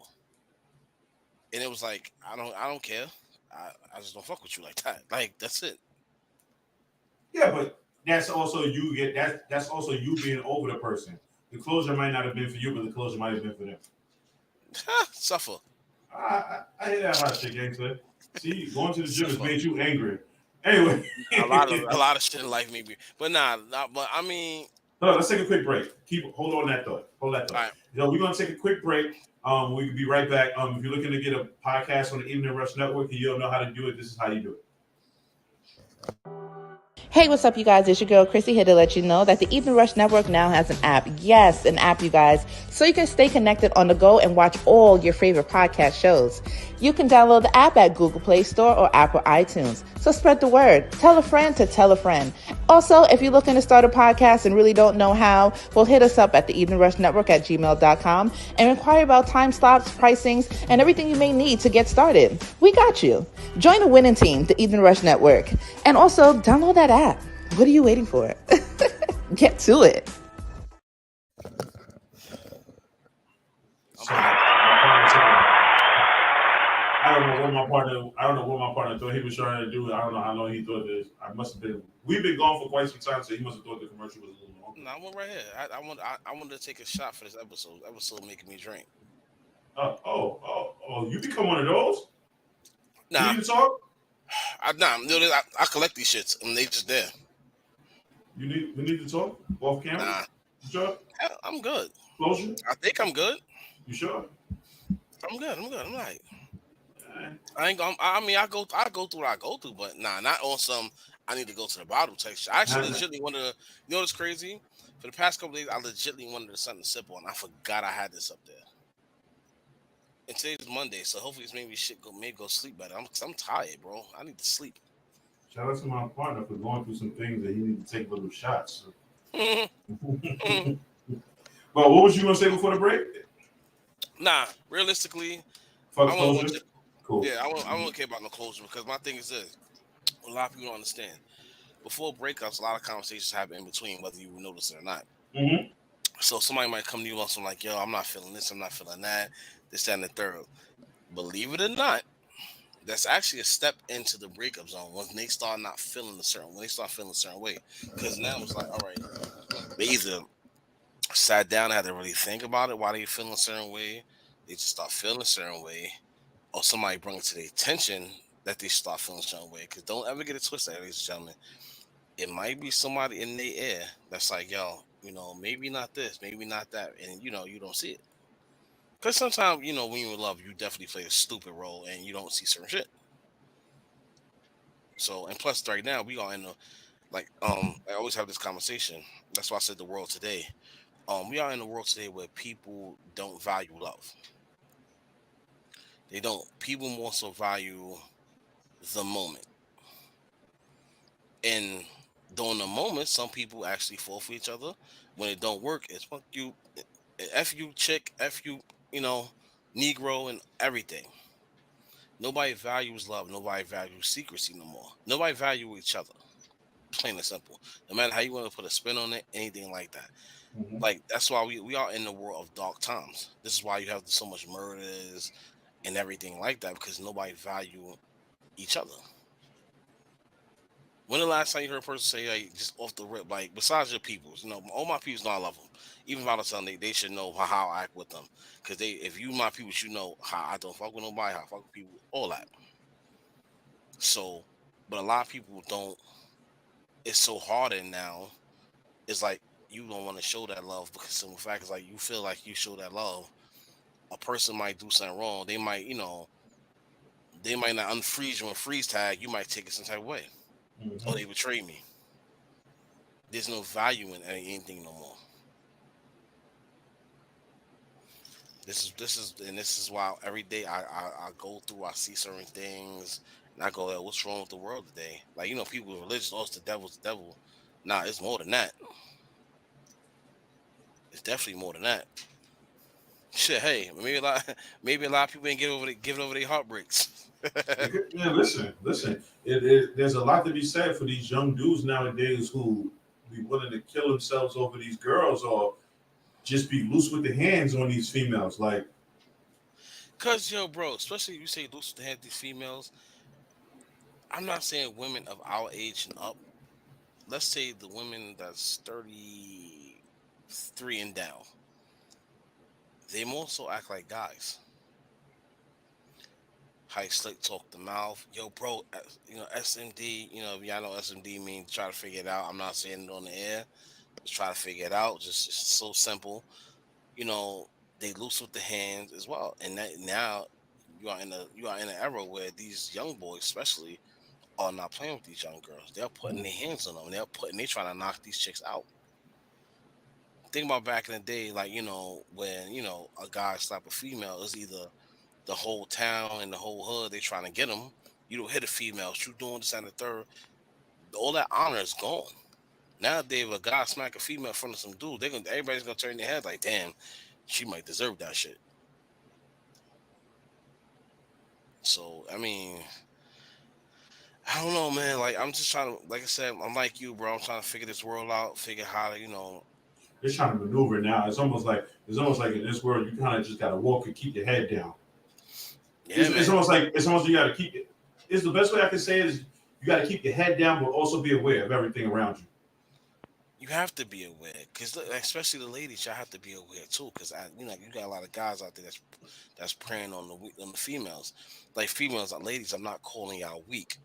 and it was like, I don't care. I just don't fuck with you like that. Like that's it. Yeah, but that's also you being over the person. The closure might not have been for you, but the closure might have been for them. Suffer, I hear that hot shit, gangster. See, going to the gym has suffer. made you angry. Anyway, A lot of shit in life maybe, but but I mean, no, let's take a quick break. Hold on that thought. Hold that all thought. right. We're gonna take a quick break. We can be right back. If you're looking to get a podcast on the Evening Rush Network and you don't know how to do it, this is how you do it. Hey, what's up, you guys? It's your girl, Chrissy, here to let you know that the Evening Rush Network now has an app. Yes, an app, you guys, so you can stay connected on the go and watch all your favorite podcast shows. You can download the app at Google Play Store or Apple iTunes. So spread the word. Tell a friend to tell a friend. Also, if you're looking to start a podcast and really don't know how, well, hit us up at the Evening Rush Network at gmail.com and inquire about time slots, pricings, and everything you may need to get started. We got you. Join the winning team, the Evening Rush Network. And also, download that app. What are you waiting for? Get to it. So my partner said, I don't know what my partner thought he was trying to do. I don't know how long he thought this. I must have been. We've been gone for quite some time, so he must have thought the commercial was a little longer. No, I went right here. I wanted to take a shot for this episode. Episode making me drink. You become one of those? You Nah, need to talk? I collect these shits and they just there. We need to talk off camera? Nah, You sure? I'm good. Closure? I think I'm good. You sure? I'm good. I'm good. I'm like, Alright. I ain't going. I mean, I go through what I go through, but nah, not on some. I need to go to the bottom type shit. I actually Nah. legitimately wanted to. You know what's crazy? For the past couple days, I legitimately wanted something to sip on. I forgot I had this up there. And today's Monday, so hopefully it's maybe shit go sleep better. I'm tired, bro. I need to sleep. Shout out to my partner for going through some things that he needed to take little shots. Well, what was you gonna say before the break? Nah, realistically, Fuck I want closure. Cool. yeah, I don't care about no closure because my thing is this: a lot of people don't understand. Before breakups, a lot of conversations happen in between, whether you notice it or not. Mm-hmm. So somebody might come to you on something like, "Yo, I'm not feeling this, I'm not feeling that, this, that, and the third." Believe it or not, that's actually a step into the breakup zone when they start not feeling when they start feeling a certain way. Because now it's like, all right, they either sat down and had to really think about it, why they feeling a certain way, they just start feeling a certain way, or somebody bring it to their attention that they start feeling a certain way. Because don't ever get it twisted, ladies and gentlemen. It might be somebody in their ear that's like, yo, maybe not this, maybe not that, and you don't see it. Because sometimes, when you're in love, you definitely play a stupid role and you don't see certain shit. So, and plus, right now, we are in the, like, I always have this conversation. That's why I said the world today. We are in a world today where people don't value love. They don't. People more so value the moment. And during the moment, some people actually fall for each other. When it don't work, it's fuck you, f you chick, f you, you know, Negro and everything. Nobody values love. Nobody values secrecy no more. Nobody value each other. Plain and simple. No matter how you want to put a spin on it, anything like that. Mm-hmm. Like that's why we are in the world of dark times. This is why you have so much murders and everything like that because nobody value each other. When the last time you heard a person say, "Hey, just off the rip," like besides your peoples, all my peoples know I love them. Even if I don't tell them, they should know how I act with them. Because if you my peoples, you know how I don't fuck with nobody, how I fuck with people, all that. So, but a lot of people don't it's so hardened now. It's like you don't want to show that love because simple fact is like you feel like you show that love. A person might do something wrong. They might, they might not unfreeze you and freeze tag. You might take it some type of way, or they betray me. There's no value in anything no more. This is why every day I go through. I see certain things, and I go, "What's wrong with the world today?" Like people are religious. Oh, it's the devil's the devil. Nah, it's more than that. It's definitely more than that. Shit, hey, maybe a lot of people ain't giving over their heartbreaks. Yeah, listen. There's a lot to be said for these young dudes nowadays who be willing to kill themselves over these girls or just be loose with the hands on these females. Like, Cause bro, especially if you say loose to have these females. I'm not saying women of our age and up. Let's say the women that's 33 and down. They more so act like guys. How you slick talk the mouth, yo, bro. SMD. Y'all know SMD means try to figure it out. I'm not saying it on the air. Just try to figure it out. Just it's so simple. You know, they loose with the hands as well. And that now you are in an era where these young boys, especially, are not playing with these young girls. They're putting their hands on them. They're trying to knock these chicks out. Think about back in the day, like when a guy slap a female, it's either the whole town and the whole hood they trying to get him. You don't hit a female, you doing this and the third. All that honor is gone. Nowadays, if a guy smack a female in front of some dude, everybody's gonna turn their head like, damn, she might deserve that shit. So I mean, I don't know, man. Like I'm just trying to, like I said, I'm like you, bro. I'm trying to figure this world out, figure how to, they're trying to maneuver now. It's almost like in this world you kind of just gotta walk and keep your head down. Yeah, it's almost you gotta keep it. It's the best way I can say it is you gotta keep your head down, but also be aware of everything around you. You have to be aware, because especially the ladies, y'all have to be aware too, because you got a lot of guys out there that's preying on the females, like females, ladies. I'm not calling y'all weak.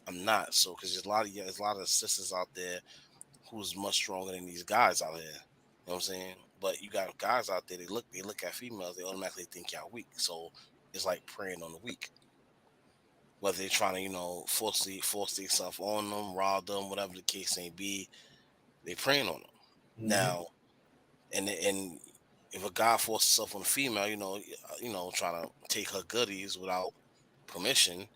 I'm not. So because there's a lot of sisters out there who's much stronger than these guys out here. You know what I'm saying? But you got guys out there. They look at females. They automatically think y'all weak. So it's like preying on the weak. Whether they're trying to force themselves on them, rob them, whatever the case may be, they preying on them. Mm-hmm. Now, and if a guy forces himself on a female, trying to take her goodies without permission,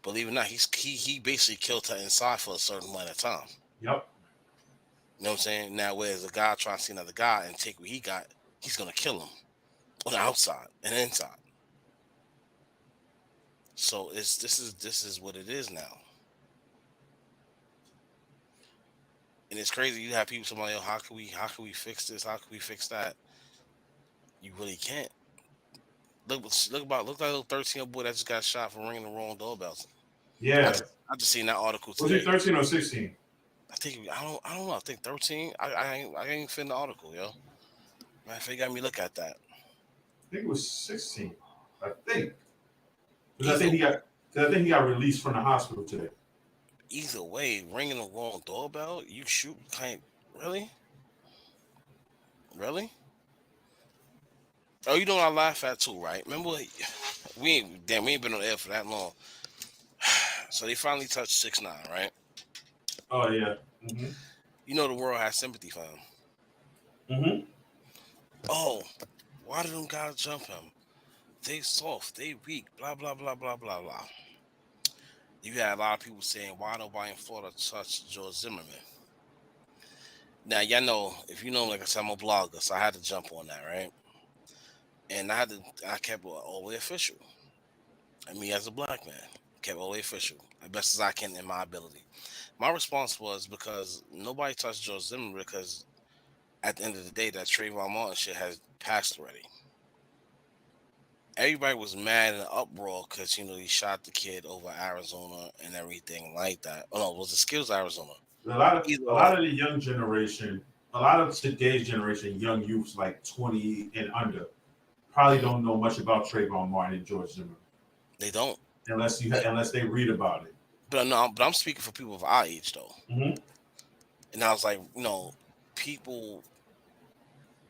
believe it or not, he basically killed her inside for a certain amount of time. Yep. You know what I'm saying? Now, whereas a guy trying to see another guy and take what he got, he's gonna kill him on the outside and inside. So this is what it is now. And it's crazy. You have people saying, "Yo, how can we fix this? How can we fix that?" You really can't. Look like a little 13-year-old boy that just got shot for ringing the wrong doorbells. Yeah, I just seen that article today. Was he 13 or 16? I don't know. I think 13. I ain't fin the article, yo. Man, if you got me look at that. I think it was 16. I think. Because I think he got released from the hospital today. Either way, ringing the wrong doorbell, you shoot, really? Really? Oh, you know what I laugh at too, right? Remember, we ain't been on air for that long. So they finally touched 6ix9ine, right? Oh yeah. Mm-hmm. The world has sympathy for him. Mm-hmm. Oh, why did them guys jump him? They soft, they weak, blah blah blah blah blah blah. You had a lot of people saying, why nobody in Florida touched George Zimmerman? Now, y'all know, if you know, like I said, I'm a blogger, so I had to jump on that, right? And I kept it all the way official. And me as a black man, kept it all the way official, as best as I can in my ability. My response was because nobody touched George Zimmerman because at the end of the day, that Trayvon Martin shit has passed already. Everybody was mad and uproar because he shot the kid over Arizona and everything like that. Oh no, it was the Skills Arizona. A lot of the young generation, a lot of today's generation, young youths like 20 and under, probably don't know much about Trayvon Martin and George Zimmerman. They don't, unless they read about it. But no, but I'm speaking for people of our age though. Hmm. And I was like, people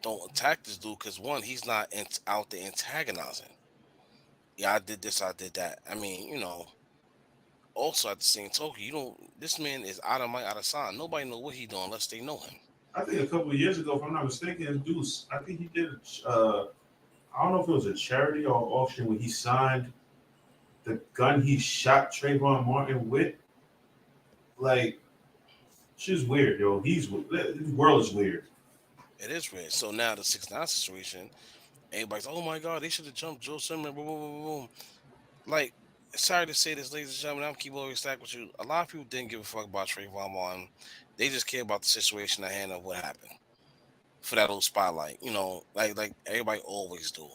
don't attack this dude because one, he's not out there antagonizing. Yeah, I did this, I did that. I mean, also at the same token, you don't. This man is out of might, out of sign. Nobody know what he doing unless they know him. I think a couple of years ago, if I'm not mistaken, Deuce, I think he did. I don't know if it was a charity or auction where he signed the gun he shot Trayvon Martin with. Like, shit's weird, yo. The world is weird. It is weird. So now the 6ix9ine situation, everybody's, oh my god, they should have jumped Joe Simon. Boom, boom, boom, boom. Like, sorry to say this, ladies and gentlemen, I'm keep always stack with you. A lot of people didn't give a fuck about Trayvon Martin. They just care about the situation at hand of what happened for that little spotlight. Like everybody always do.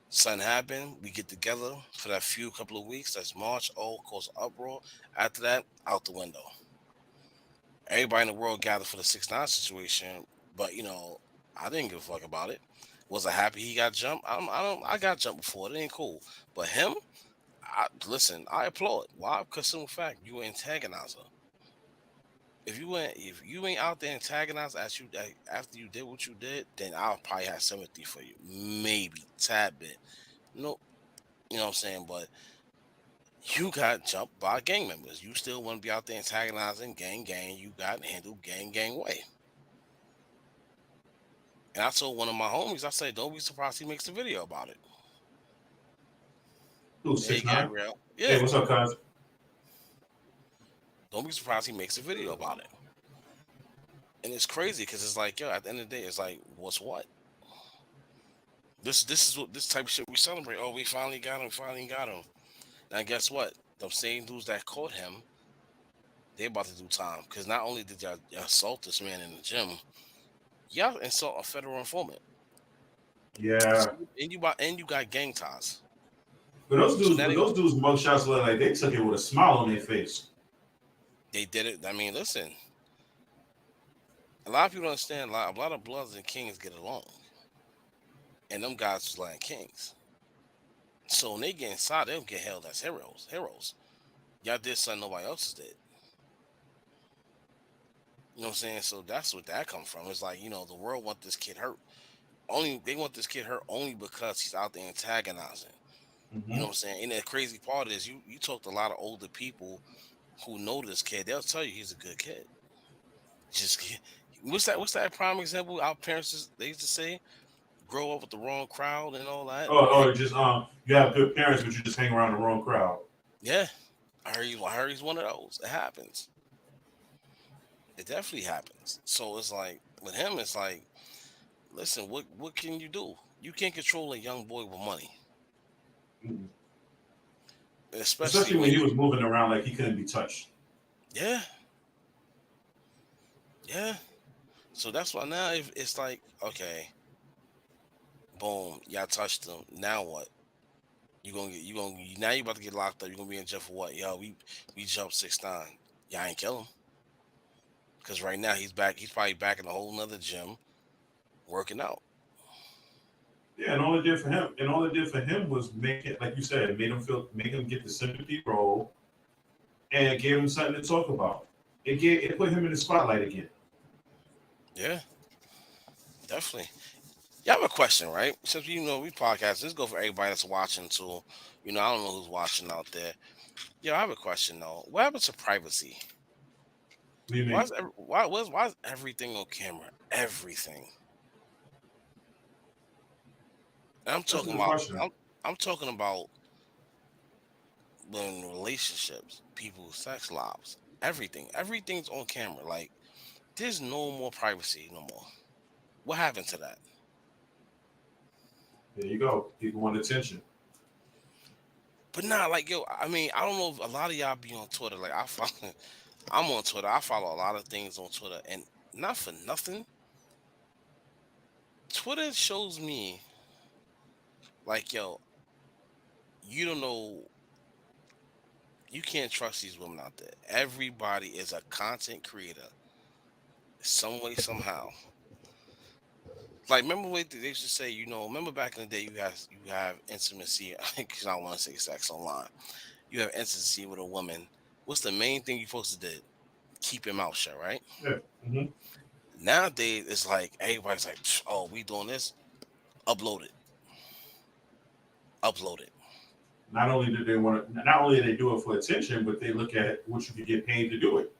Something happened, we get together for that few couple of weeks. That's March. Oh, cause uproar. After that, out the window. Everybody in the world gathered for the 6ix9ine situation, but I didn't give a fuck about it. Was I happy he got jumped? I got jumped before. It ain't cool. But him, listen, I applaud. Why? Because simple fact, you an antagonizer. If you ain't out there antagonized after you did what you did, then I'll probably have sympathy for you. Maybe tad bit. No, you know what I'm saying? But you got jumped by gang members. You still want to be out there antagonizing gang. You got handled gang way. And I told one of my homies, I said, don't be surprised he makes a video about it. Who, Hey, 6ix9ine? Gabriel. Hey, Yeah. what's up, cuz? Don't be surprised he makes a video about it. And it's crazy because it's like, yo, at the end of the day, it's like, what's what? This is what this type of shit we celebrate. Oh, we finally got him, finally got him. Now guess what? The same dudes that caught him, they about to do time. Because not only did y'all assault this man in the gym, y'all insult a federal informant. Yeah. So, and you got gang ties. But those So dudes, now but those dudes' mugshots look like they took it with a smile on their face. they did it. I mean, listen, a lot of people don't understand. A lot of Bloods and Kings get along, and them guys was like kings. So when they get inside, they'll get held as heroes. Heroes. Y'all did something nobody else did. You know what I'm saying? So that's what that come from. It's like, the world want this kid hurt. They want this kid hurt only because he's out there antagonizing. You know Hmm. what I'm saying? And the crazy part is you talk to a lot of older people who know this kid, they'll tell you he's a good kid. Just what's that prime example our parents they used to say? Grow up with the wrong crowd and all that. Just you have good parents, but you just hang around the wrong crowd. Yeah. I heard he's one of those. It happens. It definitely happens. So it's like with him, it's like, listen, what can you do? You can't control a young boy with money, Mhm. especially Especially when when he you. was moving around like he couldn't be touched. Yeah, yeah. So that's why now it's like, okay, boom, y'all touched him. Now what? Now you about to get locked up. You gonna be in jail for what? Yo, we jumped 6ix9ine. Y'all ain't kill him because right now he's back. He's probably back in a whole nother gym working out. Yeah, and all it did for him was make it, like you said, make him get the sympathy role, and gave him something to talk about. It put him in the spotlight again. Yeah, definitely. Yeah, I have a question, right? Since we podcast, let's go for everybody that's watching too. I don't know who's watching out there. Yeah, I have a question though. What happens to privacy? What do you Why mean? is why is everything on camera? Everything. And I'm That's a talking good about question. I'm talking about when relationships, people's sex lives, everything. Everything's on camera. Like there's no more privacy no more. What happened to that? There you go. People want attention. But nah, like yo, I mean, I don't know if a lot of y'all be on Twitter. Like I follow, I'm on Twitter. I follow a lot of things on Twitter, and not for nothing, Twitter shows me like yo, you don't know, you can't trust these women out there. Everybody is a content creator, some way, somehow. Like remember what they used to say, remember back in the day you have intimacy. Because I don't want to say sex online. You have intimacy with a woman, What's the main thing you're supposed to do? Keep your mouth shut, right? Yeah. Mm-hmm. Nowadays, it's like everybody's like, "Oh, we doing this? Upload it, upload it." Not only do they want to, not only do they do it for attention, but they look at what you could get paid to do it.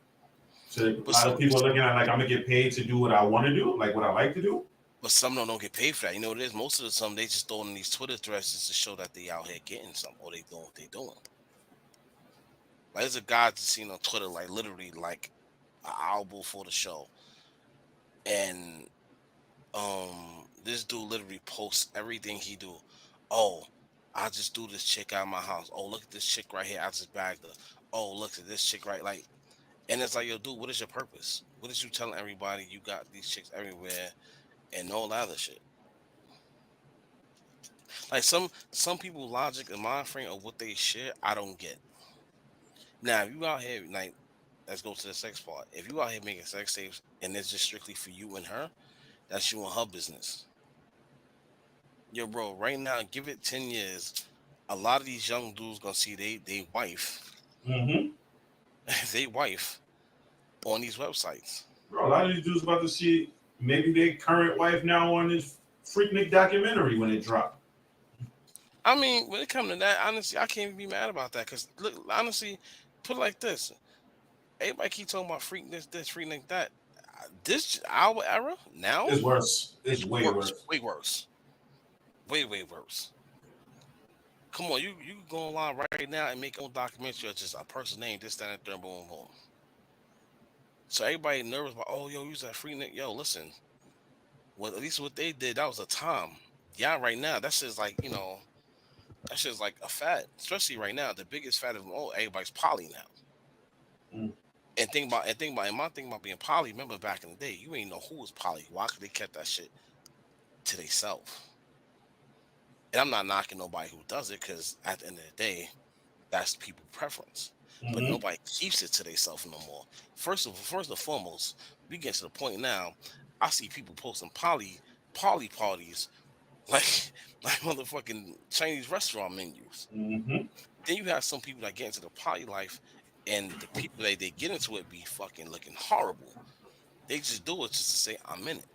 So a But lot of some, people are looking at like I'm gonna get paid to do what I want to do, like what I like to do. but some don't get paid for that. You know what it is? Most of the time, they just throw in these Twitter threads just to show that they out here getting something or they doing what they doing. Like there's a guy just seen on Twitter, like literally like an hour before the show, and this dude literally posts everything he do. Oh, I just do this chick out of my house. Oh, look at this chick right here. I just bagged her. Oh, look at this chick right like, and it's like, yo, dude, what is your purpose? What is you telling everybody you got these chicks everywhere and all that other shit? Like some people logic and mind frame of what they share, I don't get. Now, if you out here like, let's go to the sex part. If you out here making sex tapes and it's just strictly for you and her, that's you and her business. Yo, bro, right now, give it 10 years. A lot of these young dudes gonna see they wife, Mm-hmm. they wife on these websites. Bro, a lot of these dudes about to see maybe their current wife now on this Freaknik documentary when it dropped. I mean, when it comes to that, honestly, I can't even be mad about that. Cause look, honestly, put it like this: everybody keep talking about this, freak that. This our era now, It's worse. It's it's way worse, worse. way worse, way worse. Come on, you can go online right now and make your own documentary of just a person name, this, that, and the third, boom, boom. So everybody nervous about, oh, yo, use that free nick. Yo, listen, well, at least what they did, that was a time. Yeah, right now, that's just like, that shit's like a fad. Especially right now, the biggest fad of them all, everybody's poly now. Mm. And my thing about being poly, remember back in the day, you ain't know who was poly. Why could they kept that shit to themselves? And I'm not knocking nobody who does it, because at the end of the day, that's people preference. But Mm-hmm. nobody keeps it to themselves no more. First and foremost, we get to the point now. I see people posting poly parties like like motherfucking Chinese restaurant menus. Mm-hmm. Then you have some people that get into the poly life, and the people that they get into it be fucking looking horrible. They just do it just to say I'm in it,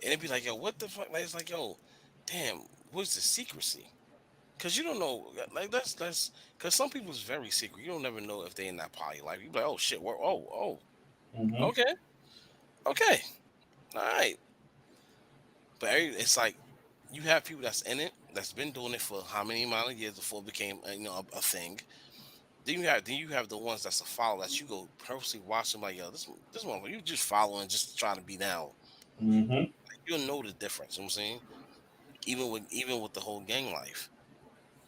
and it'd be like, yo, what the fuck? Like, it's like, yo, damn, what's the secrecy? Cause you don't know, like that's because some people's very secret. You don't never know if they in that poly life. You be like, oh shit, Mm-hmm. okay, okay, all right. But it's like you have people that's in it, that's been doing it for how many amount of years before it became a thing. Then you have the ones that's a follow that you go purposely watch them like, yo, this one you just following just to try to be down. Mm-hmm. You'll know the difference. You know what I'm saying? Even with the whole gang life,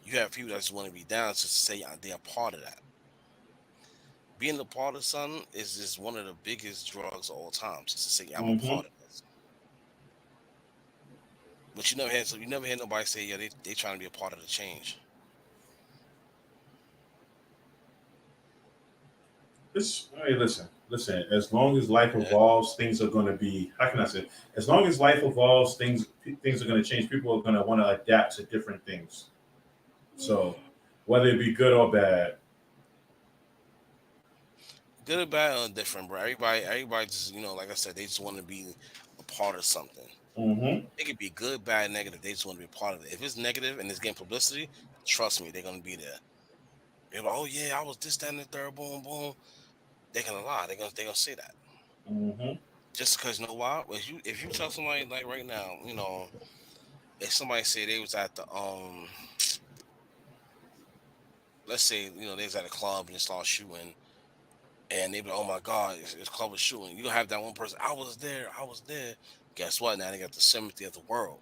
you have people that just want to be down just to say they're a part of that. Being a part of something is just one of the biggest drugs of all time. Just to say I'm a Mm-hmm. part of this. But you never hear nobody say, yeah, they trying to be a part of the change. Hey, listen. As long as life Yeah. evolves, things are going to be. How can I say? As long as life evolves, things are going to change. People are going to want to adapt to different things. So, whether it be good or bad. Good or bad or different, bro. Everybody just, like I said, they just want to be a part of something. Mm-hmm. It could be good, bad, negative. They just want to be a part of it. If it's negative and it's getting publicity, trust me, they're gonna be there. They're like, oh yeah, I was this, that, and the third, boom, boom. They're gonna lie. They're gonna say that. Mm-hmm. Just because you know why? If you tell somebody like right now, if somebody say they was at the let's say, they was at a club and they started shooting, and they be like, oh my god, it's club was shooting. You gonna have that one person, I was there. Guess what? Now they got the sympathy of the world.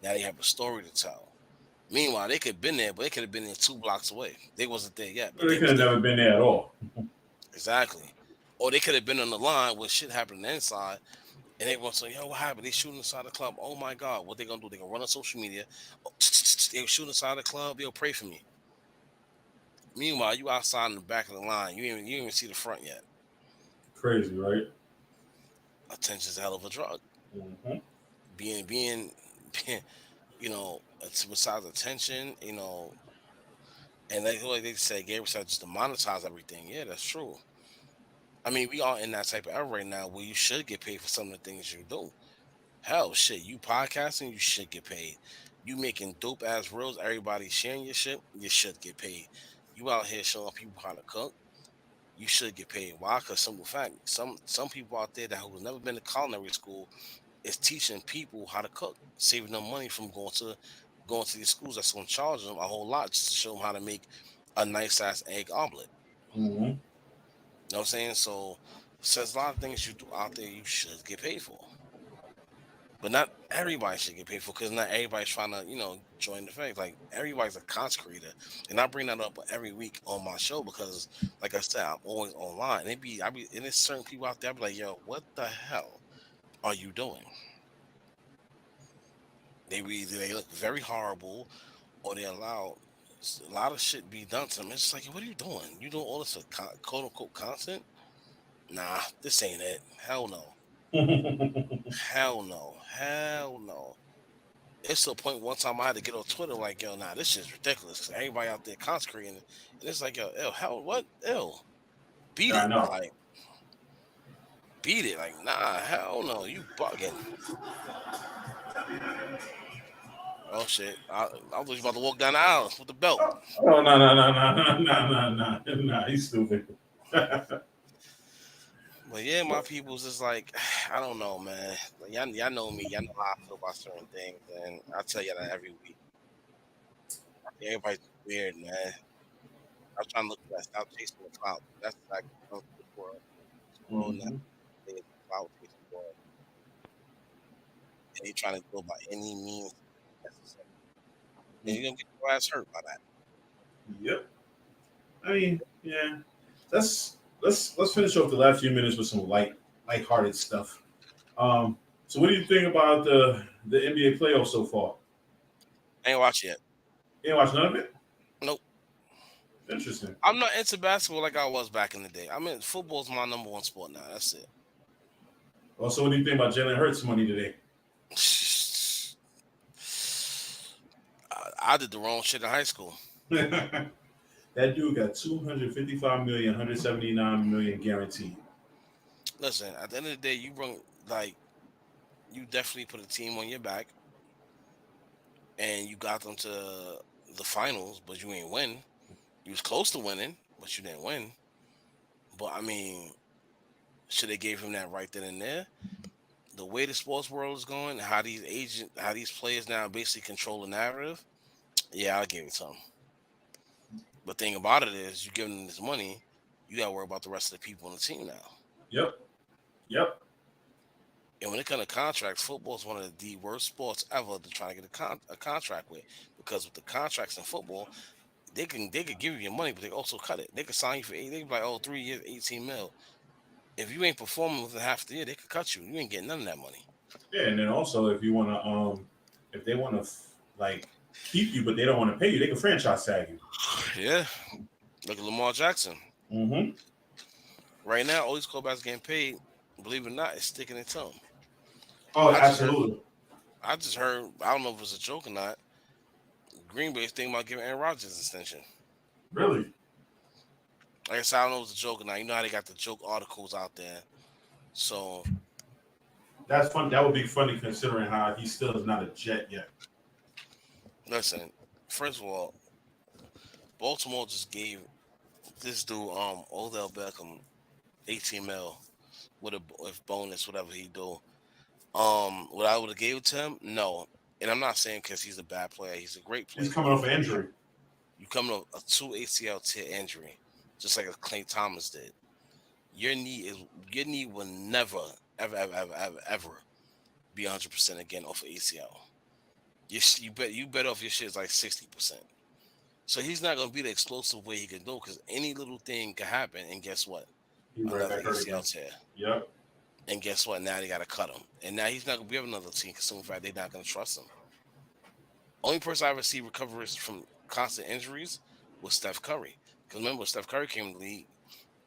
Now they have a story to tell. Meanwhile, they could have been there, but they could have been there 2 blocks away. They wasn't there yet, but They they could was have there. never been there at all. Exactly. Or they could have been on the line with shit happening inside, and everyone say, yo, what happened? They shooting inside the club. Oh my God. What they gonna do? They gonna run on social media. Oh, they were shooting inside the club. Yo, pray for me. Meanwhile, you outside in the back of the line. You ain't even see the front yet. Crazy, right? Attention's a hell of a drug. Mm-hmm. Being, being, besides attention, And like they said, Gary said just to monetize everything. Yeah, that's true. I mean, we are in that type of era right now where you should get paid for some of the things you do. Hell, shit, you podcasting, you should get paid. You making dope ass reels, everybody sharing your shit, you should get paid. You out here showing people how to cook, you should get paid. Why? Because simple fact, some people out there that who's never been to culinary school is teaching people how to cook, saving them money from going to these schools that's going to charge them a whole lot just to show them how to make a nice ass egg omelet. Mm-hmm. You know what I'm saying? So, there's a lot of things you do out there you should get paid for. But not everybody should get paid for because not everybody's trying to, join the fact. Like everybody's a content creator. And I bring that up every week on my show because, like I said, I'm always online. And and there's certain people out there, I be like, yo, what the hell are you doing? Either they look very horrible or they allow a lot of shit be done to them. It's just like, what are you doing? You doing all this for quote unquote content? Nah, this ain't it. Hell no. Hell no. Hell no. It's to a point one time I had to get on Twitter like, yo, nah, this shit's ridiculous. Cause everybody out there consecrating it. And it's like, yo, ew, hell, what? Ew. Beat I it. know. Like, beat it. Like, nah, hell no. You bugging. Oh, shit. I was about to walk down the aisle with the belt. Oh, no. He's stupid. But yeah, my people's is like, I don't know, man. Like, y'all know me. Y'all know how I feel about certain things. And I tell you that every week. Everybody's weird, man. I'm trying to look for that. Stop chasing the clout. That's like the world. This world now Mm-hmm. is a clout chasing world. And they trying to go by any means necessary. And you're gonna get your ass hurt by that. Yep. I mean, yeah. Let's finish off the last few minutes with some lighthearted stuff. So what do you think about the NBA playoffs so far? I ain't watch yet. You ain't watched none of it? Nope. Interesting. I'm not into basketball like I was back in the day. I mean, football's my number one sport now. That's it. Also, what do you think about Jalen Hurts' money today? I did the wrong shit in high school. That dude got 255 million, 179 million guaranteed. Listen, at the end of the day, you definitely put a team on your back, and you got them to the finals, but you ain't win. You was close to winning, but you didn't win. But I mean, should they gave him that right then and there? The way the sports world is going, how these players now basically control the narrative. Yeah, I'll give it to him. But the thing about it is, you giving them this money, you got to worry about the rest of the people on the team now. Yep. And when it comes to contracts, football is one of the worst sports ever to try to get a contract with, because with the contracts in football, they could give you your money, but they also cut it. They could sign you for they could be like, 3 years, 18 mil. If you ain't performing within half the year, they could cut you. You ain't getting none of that money. Yeah, and then also if you want to, if they want to like keep you, but they don't want to pay you, they can franchise tag you. Yeah, look at Lamar Jackson. Mm-hmm. Right now, all these quarterbacks getting paid, believe it or not, is sticking it to them. Oh, absolutely. I just heard, I don't know if it's a joke or not, Green Bay's thinking about giving Aaron Rodgers an extension. Really? Like I said, I don't know if it's a joke or not. You know how they got the joke articles out there. So that's fun. That would be funny considering how he still is not a Jet yet. Listen, first of all, Baltimore just gave this dude Odell Beckham 18 mil with bonus, whatever he do. What I would have gave it to him? No. And I'm not saying because he's a bad player. He's a great player. He's coming off an injury. You coming off a 2 ACL tear injury, just like a Clay Thomas did. Your knee will never, ever be 100% again off of ACL. You bet off your shit is like 60%. So he's not gonna be the explosive way he can do, because any little thing can happen, and guess what? Another ACL tear. Yep. And guess what? Now they gotta cut him, and now he's not gonna be on another team because, in fact, they're not gonna trust him. Only person I ever see recover from constant injuries was Steph Curry. Because remember, Steph Curry came to the league,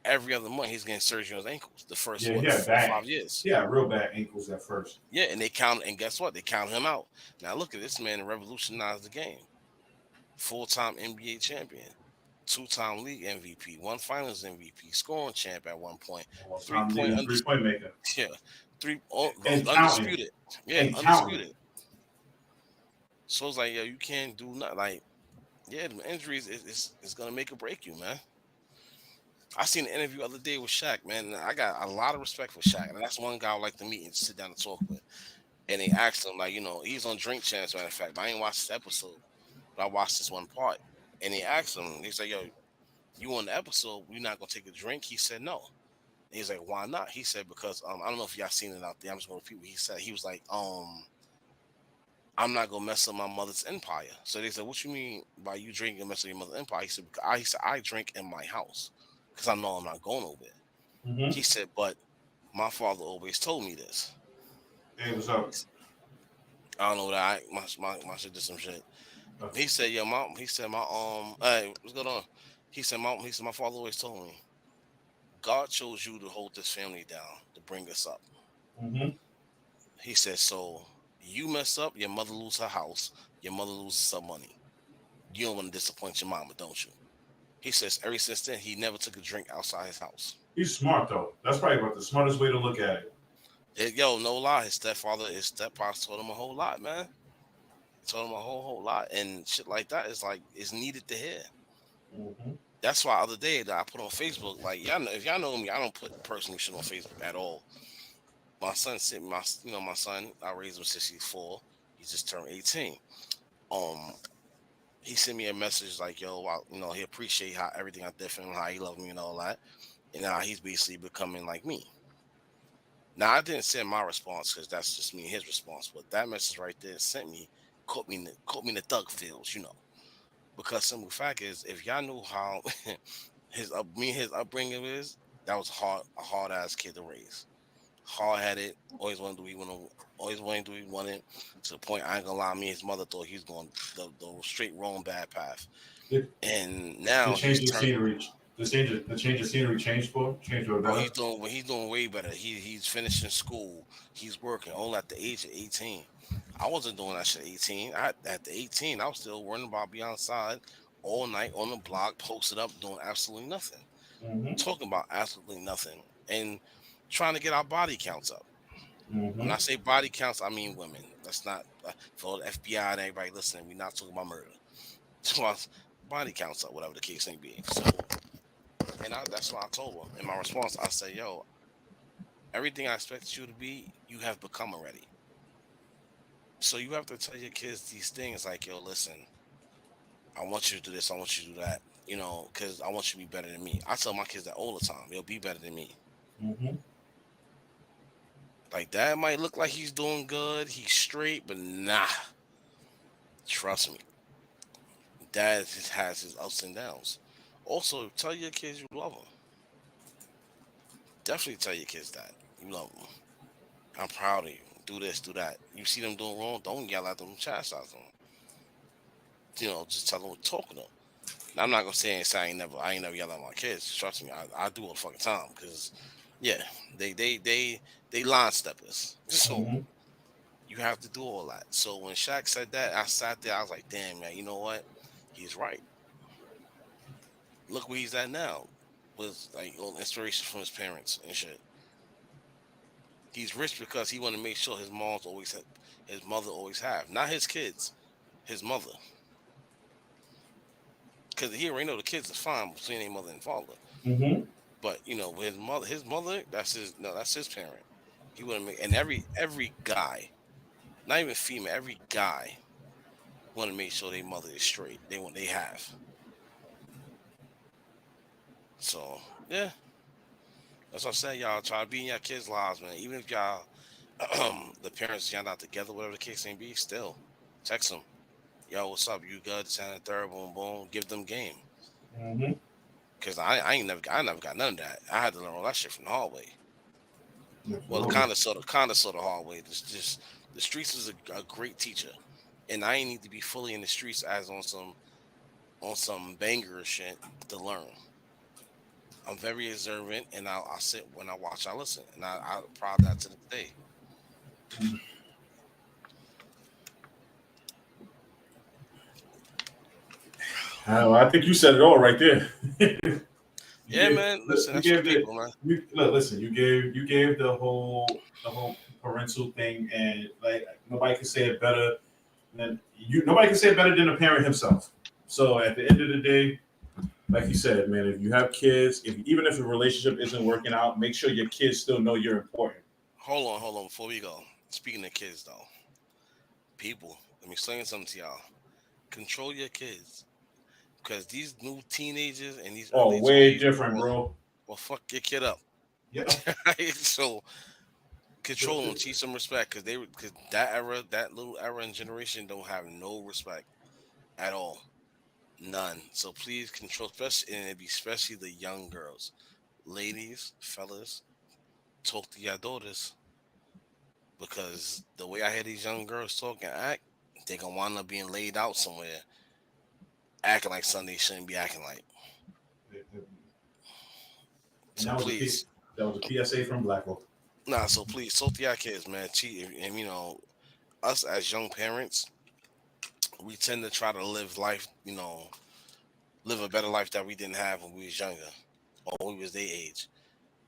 every other month he's getting surgery on his ankles. The first 5 years. Yeah, real bad ankles at first. Yeah, and guess what? They count him out. Now look at this man revolutionized the game. Full-time NBA champion. 2-time league MVP, one Finals MVP, scoring champ at one point, Time leading 3-point maker. yeah, And counting. undisputed, yeah, And counting. undisputed. So it's like, yo, you can't do nothing. Like, yeah, the injuries is gonna make or break you, man. I seen an interview the other day with Shaq, man. And I got a lot of respect for Shaq, and that's one guy I would like to meet and sit down and talk with. And they asked him, like, he's on Drink Champs, matter of fact. But I ain't watched this episode, but I watched this one part. And they asked him, he said, yo, you on the episode, you're not gonna take a drink? He said no. And he's like, why not? He said, because I don't know if y'all seen it out there. I'm just gonna repeat what he said. He was like, I'm not gonna mess up my mother's empire. So they said, what you mean by you drinking and messing up your mother's empire? He said, because I drink in my house because I know I'm not going over there. Mm-hmm. He said, but my father always told me this. Hey, what's up? I don't know that my shit did some shit. Okay. He said, hey, what's going on? He said, my father always told me, God chose you to hold this family down, to bring us up. Mm-hmm. He said, so you mess up, your mother lose her house, your mother loses some money. You don't want to disappoint your mama, don't you? He says, ever since then, he never took a drink outside his house. He's smart, though. That's probably about the smartest way to look at it. Yo, no lie, his stepfather told him a whole lot, man. He told him a whole lot, and shit like that is needed to hear. Mm-hmm. That's why the other day that I put on Facebook, like, if y'all know me, I don't put personal shit on Facebook at all. My son sent me my son, I raised him since he's 4. He just turned 18. He sent me a message like, yo, he appreciate how everything I did for him, how he loved me and all that. And now he's basically becoming like me. Now, I didn't send my response because that's just me and his response. But that message right there sent me, caught me in the thug fields, Because simple fact is, if y'all knew how his upbringing is, that was a hard ass kid to raise. Hard headed, always wanted to do what he wanted, to the point I ain't gonna lie, me and his mother thought he was going the straight wrong bad path. And now the change of scenery changed for better. He's doing way better. He's finishing school. He's working all at the age of 18. I wasn't doing that shit at 18. At the 18, I was still worrying about being outside all night on the block, posted up, doing absolutely nothing. Mm-hmm. Talking about absolutely nothing. And trying to get our body counts up. Mm-hmm. When I say body counts, I mean women. That's not for the FBI and everybody listening. We're not talking about murder. So body counts up, whatever the case may be. So, and that's what I told him. In my response, I said, yo, everything I expected you to be, you have become already. So you have to tell your kids these things like, yo, listen, I want you to do this, I want you to do that, because I want you to be better than me. I tell my kids that all the time. They'll be better than me. Mm-hmm. Like, Dad might look like he's doing good, he's straight, but nah. Trust me. Dad has his ups and downs. Also, tell your kids you love them. Definitely tell your kids that you love them. I'm proud of you. Do this, do that. You see them doing wrong, don't yell at them, chastise them. Just tell them, talk to them. Now, I'm not gonna say I ain't never yell at my kids. Trust me, I do all the fucking time because, yeah, they line steppers. So Mm-hmm. you have to do all that. So when Shaq said that, I sat there. I was like, damn, man, you know what? He's right. Look where he's at now. Was like inspiration from his parents and shit. He's rich because he wanted to make sure his mother always have, not his kids, his mother. Because he already know the kids is fine between their mother and father. Mm-hmm. But his mother, that's his parent. He want to make, and every guy, not even female, every guy want to make sure their mother is straight. They have. So yeah, that's what I'm saying. Y'all try to be in your kids' lives, man. Even if y'all, the parents, y'all not together, whatever the case may be, still text them. Yo, what's up? You good? Sound third, boom, boom. Give them game. Mm-hmm. Cause I never got none of that. I had to learn all that shit from the hallway. Well, kind of sort of hallway. Just the streets is a great teacher, and I ain't need to be fully in the streets as on some banger shit to learn. I'm very observant, and I sit when I watch, I listen, and I'm proud of that to this day. I think you said it all right there. Yeah, man. Listen, You that's for gave the people, man. listen. You gave the whole parental thing, and like nobody can say it better than you. Nobody can say it better than a parent himself. So at the end of the day, like you said, man, if you have kids, even if the relationship isn't working out, make sure your kids still know you're important. Hold on. Before we go, speaking of kids, though, people, let me explain something to y'all. Control your kids, because these new teenagers and these Oh, early way 20s, different, bro. well, fuck your kid up. Yeah. So control them, teach them respect, because that era, that little era and generation don't have no respect at all, none. So please control, especially and it be especially the young girls, ladies, fellas, talk to your daughters, because the way I hear these young girls talk and act, they gonna wind up being laid out somewhere, acting like something they shouldn't be acting like. And So please, that was a PSA from Blacko. nah. So please, talk to your kids, man. Cheat, and us as young parents, we tend to try to live life, live a better life that we didn't have when we was younger or when we was their age.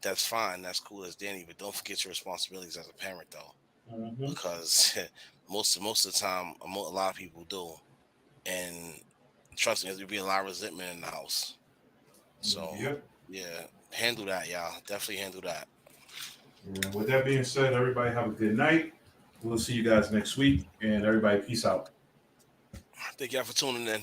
That's fine. That's cool as Danny. But don't forget your responsibilities as a parent, though, Mm-hmm. because most of the time, a lot of people do, and trust me, there'll be a lot of resentment in the house. So Yep. yeah, handle that, y'all. Definitely handle that. And with that being said, everybody have a good night. We'll see you guys next week, and everybody peace out. Thank y'all for tuning in.